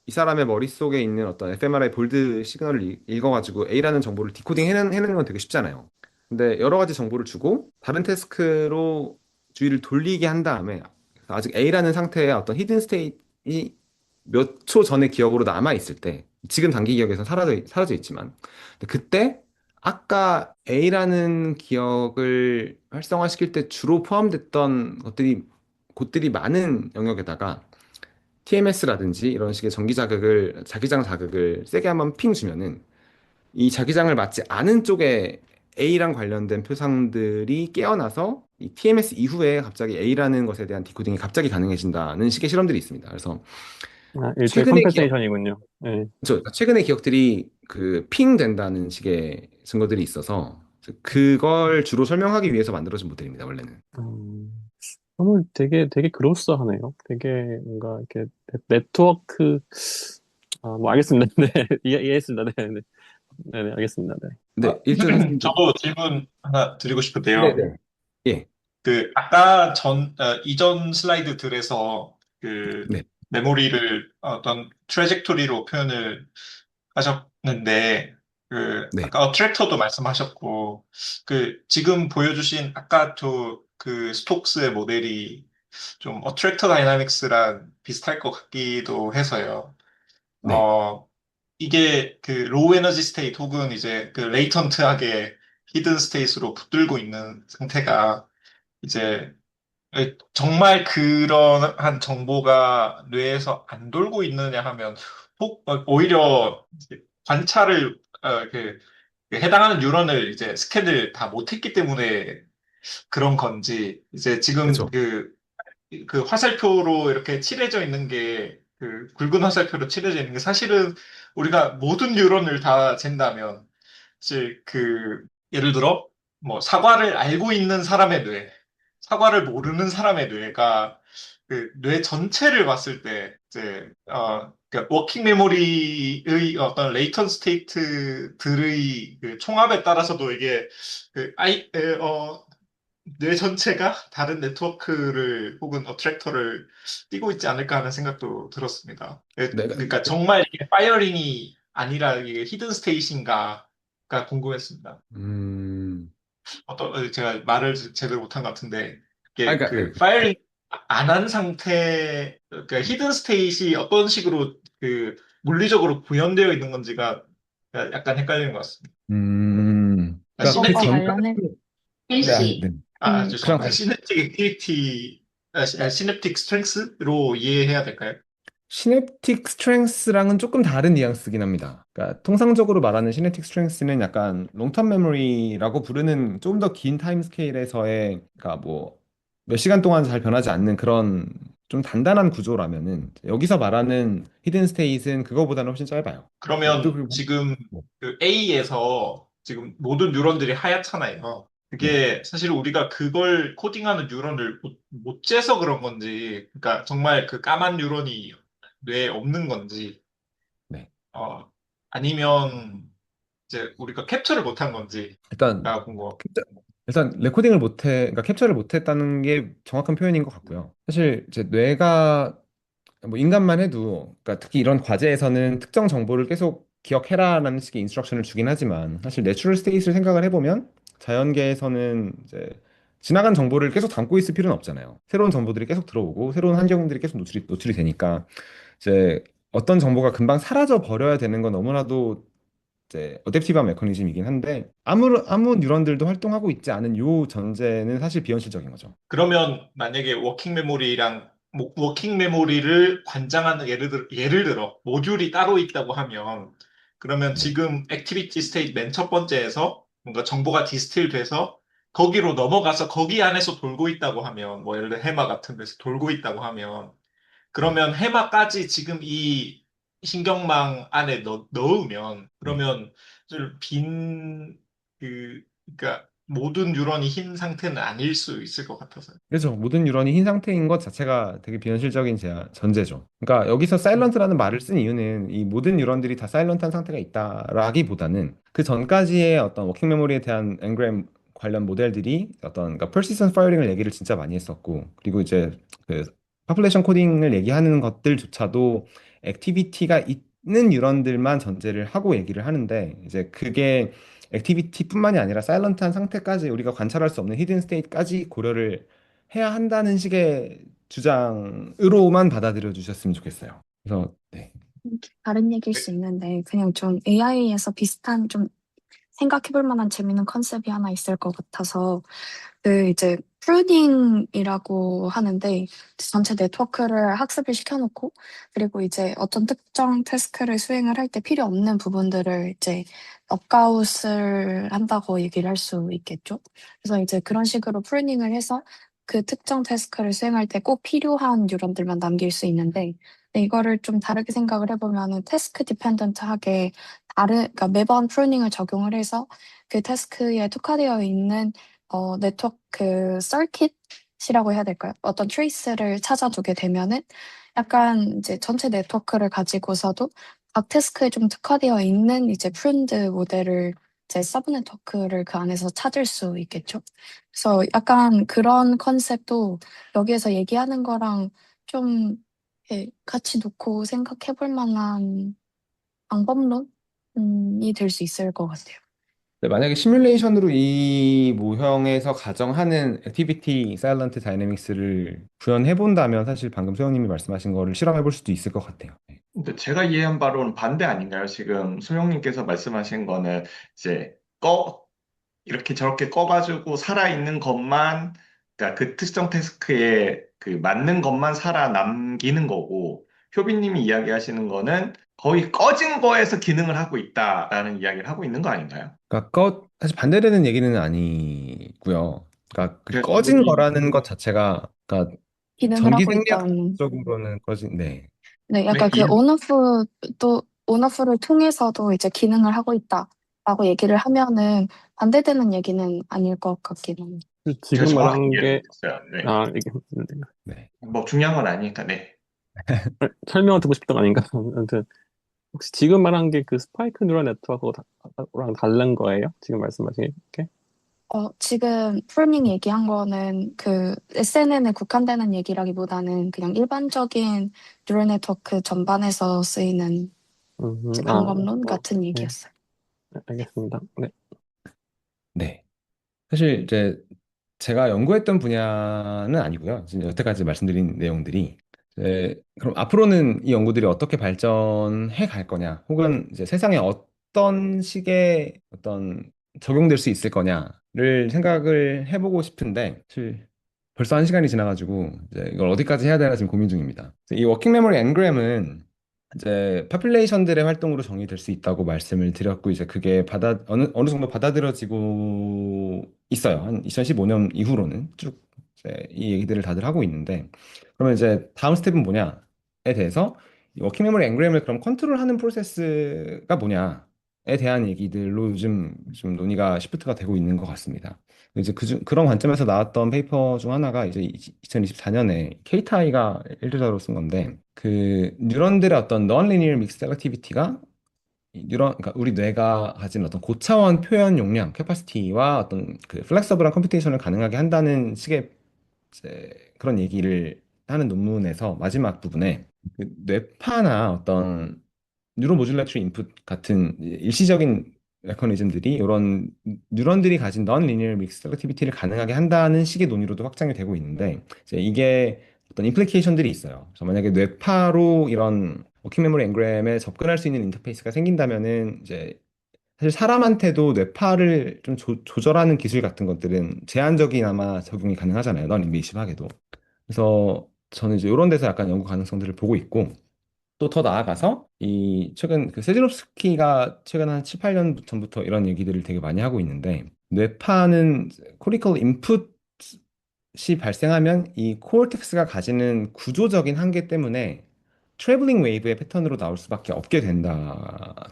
이 사람의 머릿속에 있는 어떤 fMRI 볼드 시그널을 읽어가지고 A라는 정보를 해내는 건 되게 쉽잖아요. 근데 여러 가지 정보를 주고 다른 태스크로 주의를 돌리게 한 다음에 아직 A라는 상태의 어떤 히든 스테이트이 몇 초 전의 기억으로 남아 있을 때 지금 단기 기억에서 사라져 있지만 근데 그때 아까 A라는 기억을 활성화시킬 때 주로 포함됐던 곳들이 많은 영역에다가 TMS라든지 이런 식의 자기장 자극을 세게 한번 핑 주면은 이 자기장을 맞지 않은 쪽에 A랑 관련된 표상들이 깨어나서 이 TMS 이후에 갑자기 A라는 것에 대한 디코딩이 갑자기 가능해진다는 식의 실험들이 있습니다. 그래서 일종의 최근의 기억, 컴pen세이션이군요. 네. 그러니까 최근의 기억들이 그 핑 된다는 식의 증거들이 있어서 그걸 주로 설명하기 위해서 만들어진 모델입니다, 원래는. 음, 그러면 되게 그로스하네요. 되게 뭔가 이렇게 네트워크, 뭐 알겠습니다. 네, 이해했습니다. 네, 네, 네, 네, 알겠습니다. 네. 네, 일주 선생님도. 저도 질문 하나 드리고 싶은데요. 네네. 예, 아까 이전 슬라이드들에서 네, 메모리를 어떤 트래젝토리로 표현을 하셨는데, 네, 아까 어트랙터도 말씀하셨고, 지금 보여주신 아까 스톡스의 모델이 좀 어트랙터 다이나믹스랑 비슷할 것 같기도 해서요. 네. 이게 로우 에너지 스테이트 혹은 이제 레이턴트하게 히든 스테이트로 붙들고 있는 상태가 이제 정말 그러한 정보가 뇌에서 안 돌고 있느냐 하면 오히려 이제 관찰을 해당하는 뉴런을 이제 스캔을 다 못했기 때문에 그런 건지 이제 지금 그렇죠. 그 화살표로 이렇게 칠해져 있는 게 굵은 화살표로 칠해져 있는 게 사실은 우리가 모든 뉴런을 다 잰다면 이제 예를 들어 뭐 사과를 알고 있는 사람의 뇌, 사과를 모르는 사람의 뇌가 뇌 전체를 봤을 때 이제 그러니까 워킹 메모리의 어떤 레이턴 스테이트들의 총합에 따라서도 이게 뇌 전체가 다른 네트워크를 혹은 어트랙터를 띄고 있지 않을까 하는 생각도 들었습니다. 네, 그러니까 정말 이게 파이어링이 아니라 이게 히든 스테이트인가가 궁금했습니다. 음, 제가 말을 제대로 못한 것 같은데 이게 그러니까, 네. 파이어링 안 한 상태, 그러니까 히든 스테이트이 어떤 식으로 물리적으로 구현되어 있는 건지가 약간 헷갈리는 것 같습니다. 그 그것과 시네틱 관련해, 네, 네. 그럼 죄송합니다. 시냅틱 액티비티, 시냅틱 스트렝스로 이해해야 될까요? 시냅틱 스트렝스랑은 조금 다른 뉘앙스긴 합니다. 그러니까 통상적으로 말하는 시냅틱 스트렝스는 약간 롱텀 메모리라고 부르는 좀 더 긴 타임 스케일에서의 그러니까 뭐 몇 시간 동안 잘 변하지 않는 그런 좀 단단한 구조라면은 여기서 말하는 히든 스테이트는 그거보다는 훨씬 짧아요. 또 그러면 그리고 지금 뭐, A에서 지금 모든 뉴런들이 하얗잖아요. 네, 그게 사실 우리가 그걸 코딩하는 뉴런을 못 재서 그런 건지, 그러니까 정말 그 까만 뉴런이 뇌에 없는 건지, 네. 어, 아니면 이제 우리가 캡처를 못한 일단 건지가 궁금. 레코딩을 그러니까 캡처를 못했다는 게 정확한 표현인 것 같고요. 사실 이제 뇌가 뭐 인간만 해도 그러니까 특히 이런 과제에서는 특정 정보를 계속 기억해라라는 식의 인스트럭션을 주긴 하지만 사실 내추럴 스테이트를 생각을 해보면 자연계에서는 이제 지나간 정보를 계속 담고 있을 필요는 없잖아요. 새로운 정보들이 계속 들어오고 새로운 환경들이 계속 노출이 되니까 이제 어떤 정보가 금방 사라져 버려야 되는 건 너무나도 이제 어댑티브한 메커니즘이긴 한데 아무 뉴런들도 활동하고 있지 않은 요 전제는 사실 비현실적인 거죠. 그러면 만약에 워킹 메모리랑 워킹 메모리를 관장하는 예를 들어 모듈이 따로 있다고 하면 그러면 네. 지금 액티비티 스테이트 맨 첫 번째에서 뭔가 정보가 디스틸 돼서 거기로 넘어가서 거기 안에서 돌고 있다고 하면 뭐 예를 들어 해마 같은 데서 돌고 있다고 하면 네. 그러면 해마까지 지금 이 신경망 안에 넣으면 네. 그러면 그러니까 모든 뉴런이 흰 상태는 아닐 수 있을 것 같아서요. 그렇죠. 모든 뉴런이 흰 상태인 것 자체가 되게 비현실적인 전제죠. 그러니까 여기서 음, 사일런트라는 말을 쓴 이유는 이 모든 뉴런들이 다 사일런트한 상태가 있다라기보다는 그 전까지의 어떤 워킹 메모리에 대한 엔그램 관련 모델들이 어떤 그러니까 persistent firing을 얘기를 진짜 많이 했었고 그리고 이제 그 population 코딩을 얘기하는 것들조차도 액티비티가 있는 뉴런들만 전제를 하고 얘기를 하는데 이제 그게 액티비티뿐만이 아니라 사일런트한 상태까지 우리가 관찰할 수 없는 히든 스테이트까지 고려를 해야 한다는 식의 주장으로만 받아들여 주셨으면 좋겠어요. 그래서 네. 다른 얘기일 수 있는데 그냥 좀 AI에서 비슷한 좀 생각해 볼 만한 재밌는 컨셉이 하나 있을 것 같아서 그 이제 프루닝이라고 하는데 전체 네트워크를 학습을 시켜놓고 그리고 이제 어떤 특정 태스크를 수행을 할 때 필요 없는 부분들을 이제 넉아웃을 한다고 얘기를 할 수 있겠죠. 그래서 이제 그런 식으로 프루닝을 해서 그 특정 태스크를 수행할 때 꼭 필요한 뉴런들만 남길 수 있는데 근데 이거를 좀 다르게 생각을 해보면은 태스크 디펜던트하게 그러니까 매번 프루닝을 적용을 해서 그 태스크에 특화되어 있는 네트워크 서킷이라고 해야 될까요? 어떤 트레이스를 찾아두게 되면은 약간 이제 전체 네트워크를 가지고서도 각 태스크에 좀 특화되어 있는 이제 프룬드 모델을 이제 서브 네트워크를 그 안에서 찾을 수 있겠죠. 그래서 약간 그런 컨셉도 여기에서 얘기하는 거랑 좀 같이 놓고 생각해 볼 만한 방법론이 될 수 있을 것 같아요. 네, 만약에 시뮬레이션으로 이 모형에서 가정하는 액티비티 사일런트 다이내믹스를 구현해 본다면 사실 방금 소영님이 말씀하신 거를 실험해 볼 수도 있을 것 같아요. 네. 근데 제가 이해한 바로는 반대 아닌가요? 지금 소영님께서 말씀하신 거는 이제 이렇게 저렇게 꺼가지고 살아있는 것만, 그러니까 그 특정 태스크에 그 맞는 것만 살아남기는 거고, 효빈님이 이야기하시는 거는 거의 꺼진 거에서 기능을 하고 있다라는 이야기를 하고 있는 거 아닌가요? 그러니까 사실 반대되는 얘기는 아니고요. 그러니까 그 그래서 꺼진 거라는 것 자체가 그러니까 기능을 전기 하고 생리학 있다는. 적으로는 꺼진 네. 네, 네, 약간 그 온오프를 통해서도 이제 기능을 하고 있다라고 얘기를 하면은 반대되는 얘기는 아닐 것 같긴 합니다. 제가 지금 정확히 말한 이해를 게, 못했어요. 네. 아, 이게, 네. 뭐 중요한 건 아니니까, 네. 설명을 듣고 싶던 거 아닌가? 아무튼, 혹시 지금 말한 게 그 스파이크 뉴럴 네트워크랑 다른 거예요? 지금 말씀하신 게? 지금 프로닝 얘기한 거는 그 SNN에 국한되는 얘기라기보다는 그냥 일반적인 뉴럴 네트워크 전반에서 쓰이는 이제 아, 방법론 같은 네, 얘기였어요. 알겠습니다. 네. 네. 사실 이제 제가 연구했던 분야는 아니고요. 지금 여태까지 말씀드린 내용들이 그럼 앞으로는 이 연구들이 어떻게 발전해 갈 거냐, 혹은 이제 세상에 어떤 식의 어떤 적용될 수 있을 거냐를 생각을 해보고 싶은데 사실 벌써 한 시간이 지나가지고 이제 이걸 어디까지 해야 되나 지금 고민 중입니다. 이 워킹 메모리 엔그램은 이제 파퓰레이션들의 활동으로 정의될 수 있다고 말씀을 드렸고 이제 그게 어느 정도 받아들여지고 있어요. 한 2015년 이후로는 쭉 이제 이 얘기들을 다들 하고 있는데 그러면 이제 다음 스텝은 뭐냐에 대해서 이 워킹 메모리 엔그램을 그럼 컨트롤하는 프로세스가 뭐냐에 대한 얘기들로 요즘 좀 논의가 시프트가 되고 있는 것 같습니다. 이제 그런 관점에서 나왔던 페이퍼 중 하나가 이제 2024년에 케이타이가 일조자로 쓴 건데 그 뉴런들의 어떤 non-linear mixed selectivity가 그러니까 우리 뇌가 가진 어떤 고차원 표현 용량, 캐파시티와 어떤 그 플렉서블한 컴퓨테이션을 가능하게 한다는 식의 이제 그런 얘기를 하는 논문에서 마지막 부분에 그 뇌파나 어떤 뉴로 모듈레터리 인풋 같은 일시적인 메커니즘들이 이런 뉴런들이 가진 non-linear mixed selectivity를 가능하게 한다는 식의 논의로도 확장이 되고 있는데 이제 이게 어떤 임플리케이션들이 있어요. 그래서 만약에 뇌파로 이런 워킹 메모리 엔그램에 접근할 수 있는 인터페이스가 생긴다면은 이제 사실 사람한테도 뇌파를 좀 조절하는 기술 같은 것들은 제한적이나마 적용이 가능하잖아요. non-invasiv하게도. 그래서 저는 이제 이런 데서 약간 연구 가능성들을 보고 있고 또 더 나아가서 이 최근 그 세즈롭스키가 최근 한 7, 8년 전부터 이런 얘기들을 되게 많이 하고 있는데 뇌파는 코리컬 인풋이 발생하면 이 코르텍스가 가지는 구조적인 한계 때문에 트래블링 웨이브의 패턴으로 나올 수밖에 없게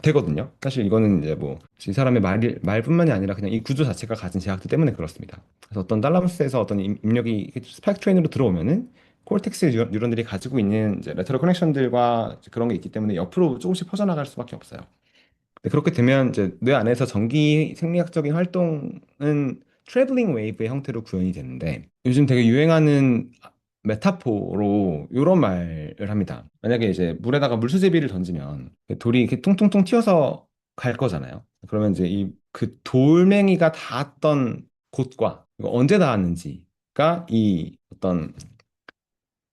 되거든요. 사실 이거는 이제 뭐 이 사람의 말뿐만이 아니라 그냥 이 구조 자체가 가진 제약들 때문에 그렇습니다. 그래서 어떤 달라무스에서 어떤 입력이 스파이크 트레인으로 들어오면은 콜텍스 뉴런들이 가지고 있는 이제 레터럴 커넥션들과 그런 게 있기 때문에 옆으로 조금씩 퍼져나갈 수밖에 없어요. 근데 그렇게 되면 이제 뇌 안에서 전기 생리학적인 활동은 트래블링 웨이브의 형태로 구현이 되는데 요즘 되게 유행하는 메타포로 이런 말을 합니다. 만약에 이제 물에다가 물수제비를 던지면 돌이 이렇게 퉁퉁퉁 튀어서 갈 거잖아요. 그러면 이제 이 그 돌멩이가 닿았던 곳과 이거 언제 닿았는지가 이 어떤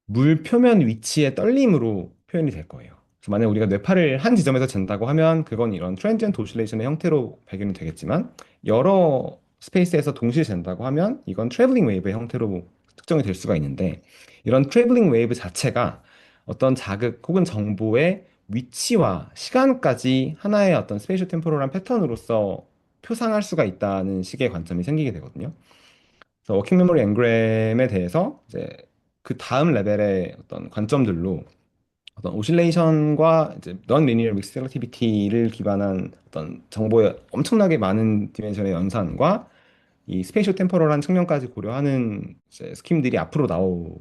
물 표면 위치의 떨림으로 표현이 될 거예요. 그래서 만약 우리가 뇌파를 한 지점에서 잰다고 하면 그건 이런 트랜지언트 오실레이션의 형태로 발견이 되겠지만 여러 스페이스에서 동시에 잰다고 하면 이건 트래블링 웨이브의 형태로 특정이 될 수가 있는데 이런 트래블링 웨이브 자체가 어떤 자극 혹은 정보의 위치와 시간까지 하나의 어떤 스페이셜 템포럴한 패턴으로서 표상할 수가 있다는 식의 관점이 생기게 되거든요. 그래서 워킹 메모리 앵그램에 대해서 이제 그 다음 레벨의 어떤 관점들로 어떤 오실레이션과 이제 넌 리니어 믹스 셀렉티비티를 기반한 어떤 정보의 엄청나게 많은 디멘션의 연산과 이 스페이셜 템포럴한 측면까지 고려하는 이제 스킴들이 앞으로 나올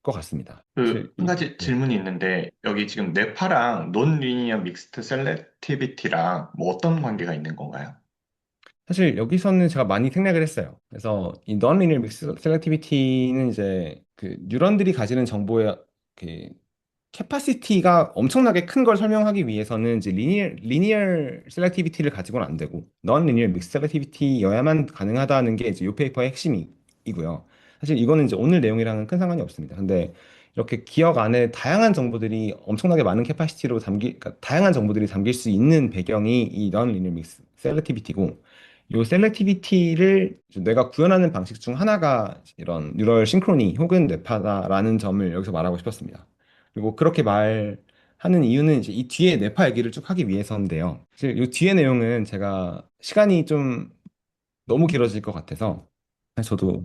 것 같습니다. 사실 한 가지 네. 질문이 있는데, 여기 지금 뇌파랑 논리니어 믹스트 셀렉티비티랑 뭐 어떤 관계가 있는 건가요? 사실 여기서는 제가 많이 생략을 했어요. 그래서 이 non-linear mixed selectivity는 이제 그 뉴런들이 가지는 정보의 그 캐파시티가 엄청나게 큰 걸 설명하기 위해서는 이제 리니어 셀렉티비티를 가지고는 안 되고 넌 리니어 믹스 셀렉티비티여야만 가능하다는 게 이제 이 페이퍼의 핵심이고요. 사실 이거는 이제 오늘 내용이랑은 큰 상관이 없습니다. 근데 이렇게 기억 안에 다양한 정보들이 엄청나게 많은 캐파시티로 그러니까 다양한 정보들이 담길 수 있는 배경이 이 넌 리니어 믹스 셀렉티비티고 이 셀렉티비티를 뇌가 구현하는 방식 중 하나가 이런 뉴럴 싱크로니 혹은 뇌파다라는 점을 여기서 말하고 싶었습니다. 그리고 그렇게 말하는 이유는 이제 이 뒤에 뇌파 얘기를 쭉 하기 위해서인데요. 사실 이 뒤에 내용은 제가 시간이 좀 너무 길어질 것 같아서 저도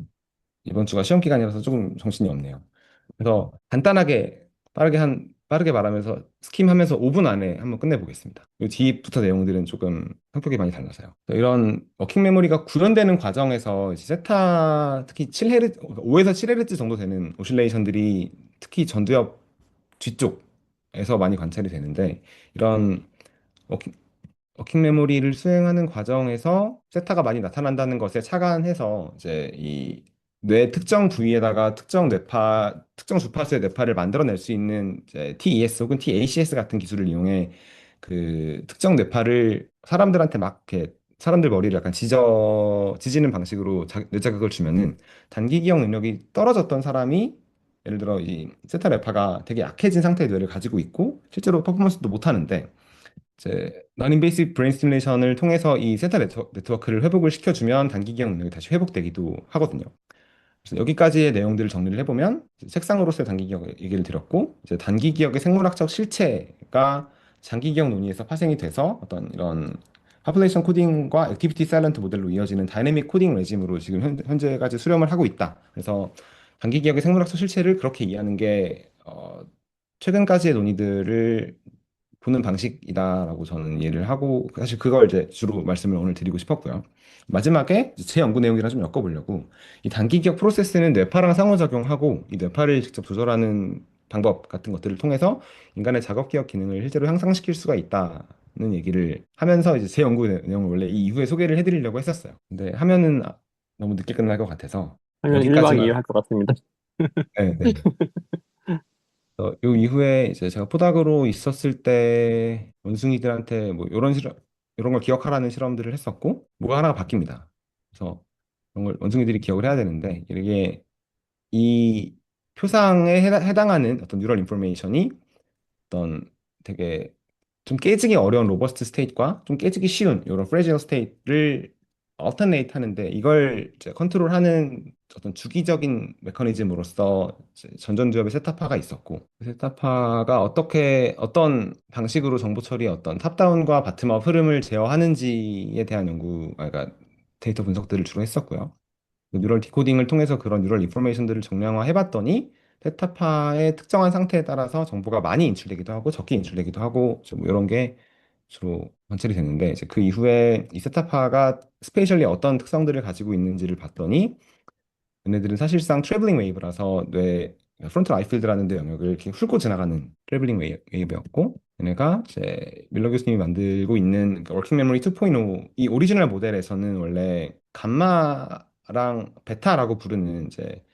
이번 주가 시험 기간이라서 조금 정신이 없네요. 그래서 간단하게 빠르게 말하면서 스킴하면서 5분 안에 한번 끝내보겠습니다. 이 뒤부터 내용들은 조금 성격이 많이 달라서요. 이런 워킹 메모리가 구현되는 과정에서 이제 세타 특히 7Hz, 5에서 7Hz 정도 되는 오실레이션들이 특히 전두엽 뒤쪽에서 많이 관찰이 되는데 이런 워킹, 워킹 메모리를 수행하는 과정에서 세타가 많이 나타난다는 것에 착안해서 이제 이 뇌 특정 부위에다가 특정 주파수의 뇌파를 만들어낼 수 있는 이제 TES 혹은 TACS 같은 기술을 이용해 그 특정 뇌파를 사람들한테 막 이렇게 사람들 머리를 약간 지지는 방식으로 뇌자극을 주면은 단기 기억 능력이 떨어졌던 사람이 예를 들어 이 세타 뇌파가 되게 약해진 상태의 뇌를 가지고 있고 실제로 퍼포먼스도 못 하는데 이제 non-invasive brain stimulation을 통해서 이 세타 네트워크를 회복을 시켜주면 단기 기억 능력이 다시 회복되기도 하거든요. 그래서 여기까지의 내용들을 정리를 해보면 이제 책상으로서의 단기 기억 얘기를 드렸고 이제 단기 기억의 생물학적 실체가 장기 기억 논의에서 파생이 돼서 어떤 이런 파퓰레이션 코딩과 액티비티 사일런트 모델로 이어지는 다이내믹 코딩 레짐으로 지금 현재까지 수렴을 하고 있다. 그래서 단기 기억의 생물학적 실체를 그렇게 이해하는 게 최근까지의 논의들을 보는 방식이다라고 저는 이해를 하고 사실 그걸 이제 주로 말씀을 오늘 드리고 싶었고요. 마지막에 이제 제 연구 내용이랑 좀 엮어보려고 이 단기 기억 프로세스는 뇌파랑 상호작용하고 이 뇌파를 직접 조절하는 방법 같은 것들을 통해서 인간의 작업 기억 기능을 실제로 향상시킬 수가 있다는 얘기를 하면서 이제 제 연구 내용을 원래 이 이후에 소개를 해드리려고 했었어요. 근데 하면은 너무 늦게 끝날 것 같아서 하면 1박 여기까지만 2일 할 것 같습니다. 네, 네. 요 이후에 이제 제가 포닥으로 있었을 때 원숭이들한테 뭐 이런 걸 기억하라는 실험들을 했었고 뭐가 하나가 바뀝니다. 그래서 이런 걸 원숭이들이 기억을 해야 되는데 이게 이 표상에 해당하는 어떤 뉴럴 인포메이션이 어떤 되게 좀 깨지기 어려운 로버스트 스테이트과 좀 깨지기 쉬운 이런 프레질 스테이트를 alternate 하는데 이걸 이제 컨트롤하는 어떤 주기적인 메커니즘으로서 이제 전전두엽의 세타파가 있었고 그 세타파가 어떤 방식으로 정보 처리의 어떤 탑다운과 바텀업 흐름을 제어하는지에 대한 그러니까 데이터 분석들을 주로 했었고요. 그 뉴럴 디코딩을 통해서 그런 뉴럴 인포메이션들을 정량화해 봤더니 세타파의 특정한 상태에 따라서 정보가 많이 인출되기도 하고 적게 인출되기도 하고 좀 이런 게 주로 관찰이 됐는데 이제 그 이후에 이 세타파가 스페셜리 어떤 특성들을 가지고 있는지를 봤더니 얘네들은 사실상 트래블링 웨이브라서 뇌 프론탈 아이필드라는 데 영역을 이렇게 훑고 지나가는 트래블링 웨이브였고 얘네가 이제 밀러 교수님이 만들고 있는 워킹 메모리 2.0 이 오리지널 모델에서는 원래 감마랑 베타라고 부르는 이제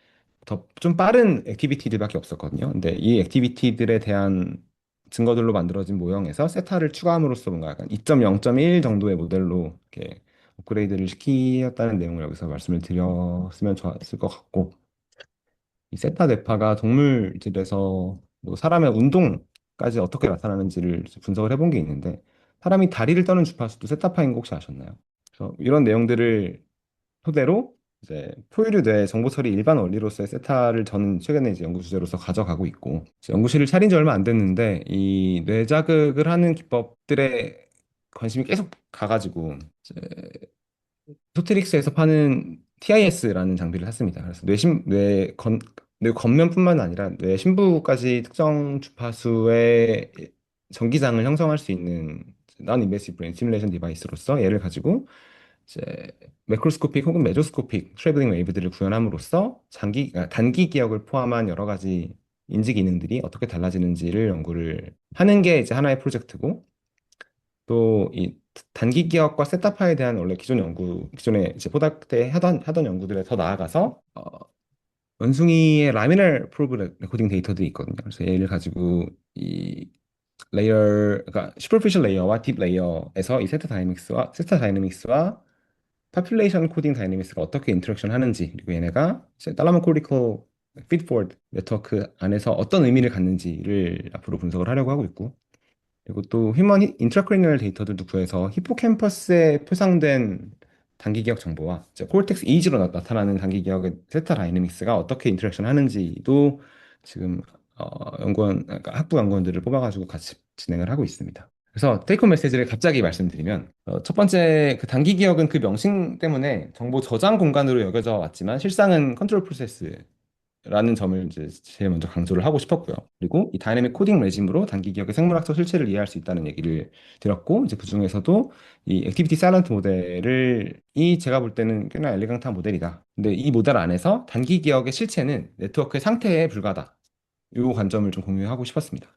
더 좀 빠른 액티비티들밖에 없었거든요. 근데 이 액티비티들에 대한 증거들로 만들어진 모형에서 세타를 추가함으로써 뭔가 약간 2.0.1 정도의 모델로 이렇게 업그레이드를 시키었다는 내용을 여기서 말씀을 드렸으면 좋았을 것 같고 이 세타 뇌파가 동물들에서 뭐 사람의 운동까지 어떻게 나타나는지를 분석을 해본 게 있는데 사람이 다리를 떠는 주파수도 세타파인 거 혹시 아셨나요? 그래서 이런 내용들을 토대로 이제 포유류 뇌 정보 처리 일반 원리로서의 세타를 저는 최근에 이제 연구 주제로서 가져가고 있고 이제 연구실을 차린 지 얼마 안 됐는데 이 뇌 자극을 하는 기법들에 관심이 계속 가가지고 이제 소트릭스에서 파는 TIS라는 장비를 샀습니다. 그래서 뇌 겉면뿐만 아니라 뇌 심부까지 특정 주파수의 전기장을 형성할 수 있는 non-invasive brain stimulation 디바이스로서 얘를 가지고 이제 매크로스코픽 혹은 메조스코픽 트래블링 웨이브들을 구현함으로써 단기 기억을 포함한 여러 가지 인지 기능들이 어떻게 달라지는지를 연구를 하는 게 이제 하나의 프로젝트고 또 이 단기 기억과 셋다파에 대한 원래 기존에 이제 포닥 때 하던 연구들에 더 나아가서 원숭이의 라미널 프로브 레코딩 데이터들이 있거든요. 그래서 얘를 가지고 이 그러니까 슈퍼피셜 레이어와 딥 레이어에서 이 세타 다이내믹스와 파퓰레이션 코딩 다이내믹스가 어떻게 인터랙션 하는지 그리고 얘네가 달라모 코리컬 피드포워드 네트워크 안에서 어떤 의미를 갖는지를 앞으로 분석을 하려고 하고 있고 그리고 또 휴먼 인트라크리니얼 데이터들도 구해서 히포캠퍼스에 표상된 단기 기억 정보와 이제 콜텍스 이지로 나타나는 단기 기억의 세타 다이내믹스가 어떻게 인터랙션 하는지도 지금 그러니까 학부 연구원들을 뽑아가지고 같이 진행을 하고 있습니다. 그래서 테이크홈 메시지를 갑자기 말씀드리면 첫 번째 그 단기 기억은 그 명칭 때문에 정보 저장 공간으로 여겨져 왔지만 실상은 컨트롤 프로세스 라는 점을 이제 제일 먼저 강조를 하고 싶었고요. 그리고 이 다이내믹 코딩 레짐으로 단기 기억의 생물학적 실체를 이해할 수 있다는 얘기를 드렸고, 이제 그 중에서도 이 액티비티 사일런트 모델이 제가 볼 때는 꽤나 엘리강트한 모델이다. 근데 이 모델 안에서 단기 기억의 실체는 네트워크의 상태에 불과하다. 이 관점을 좀 공유하고 싶었습니다.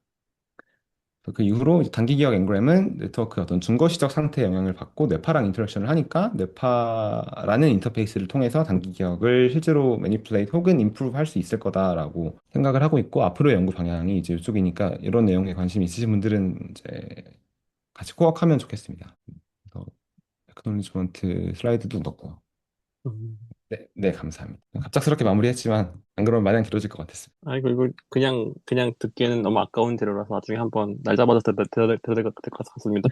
그 이후로 이제 단기 기억 앵그램은 네트워크의 어떤 중거시적 상태 영향을 받고 뇌파랑 인터랙션을 하니까 뇌파라는 인터페이스를 통해서 단기 기억을 실제로 매니플레이트 혹은 임프루브 할 수 있을 거다라고 생각을 하고 있고 앞으로의 연구 방향이 이제 이쪽이니까 이런 내용에 관심 있으신 분들은 이제 같이 코어하면 좋겠습니다. 그래서 에크놀리지먼트 슬라이드도 넣고 음. 네, 감사합니다. 갑작스럽게 마무리했지만 안 그러면 마냥 길어질 것 같았습니다. 아이고, 이거 그냥 듣기에는 너무 아까운 재료라서 나중에 한번 날 잡아서 들어야 될 것 같습니다.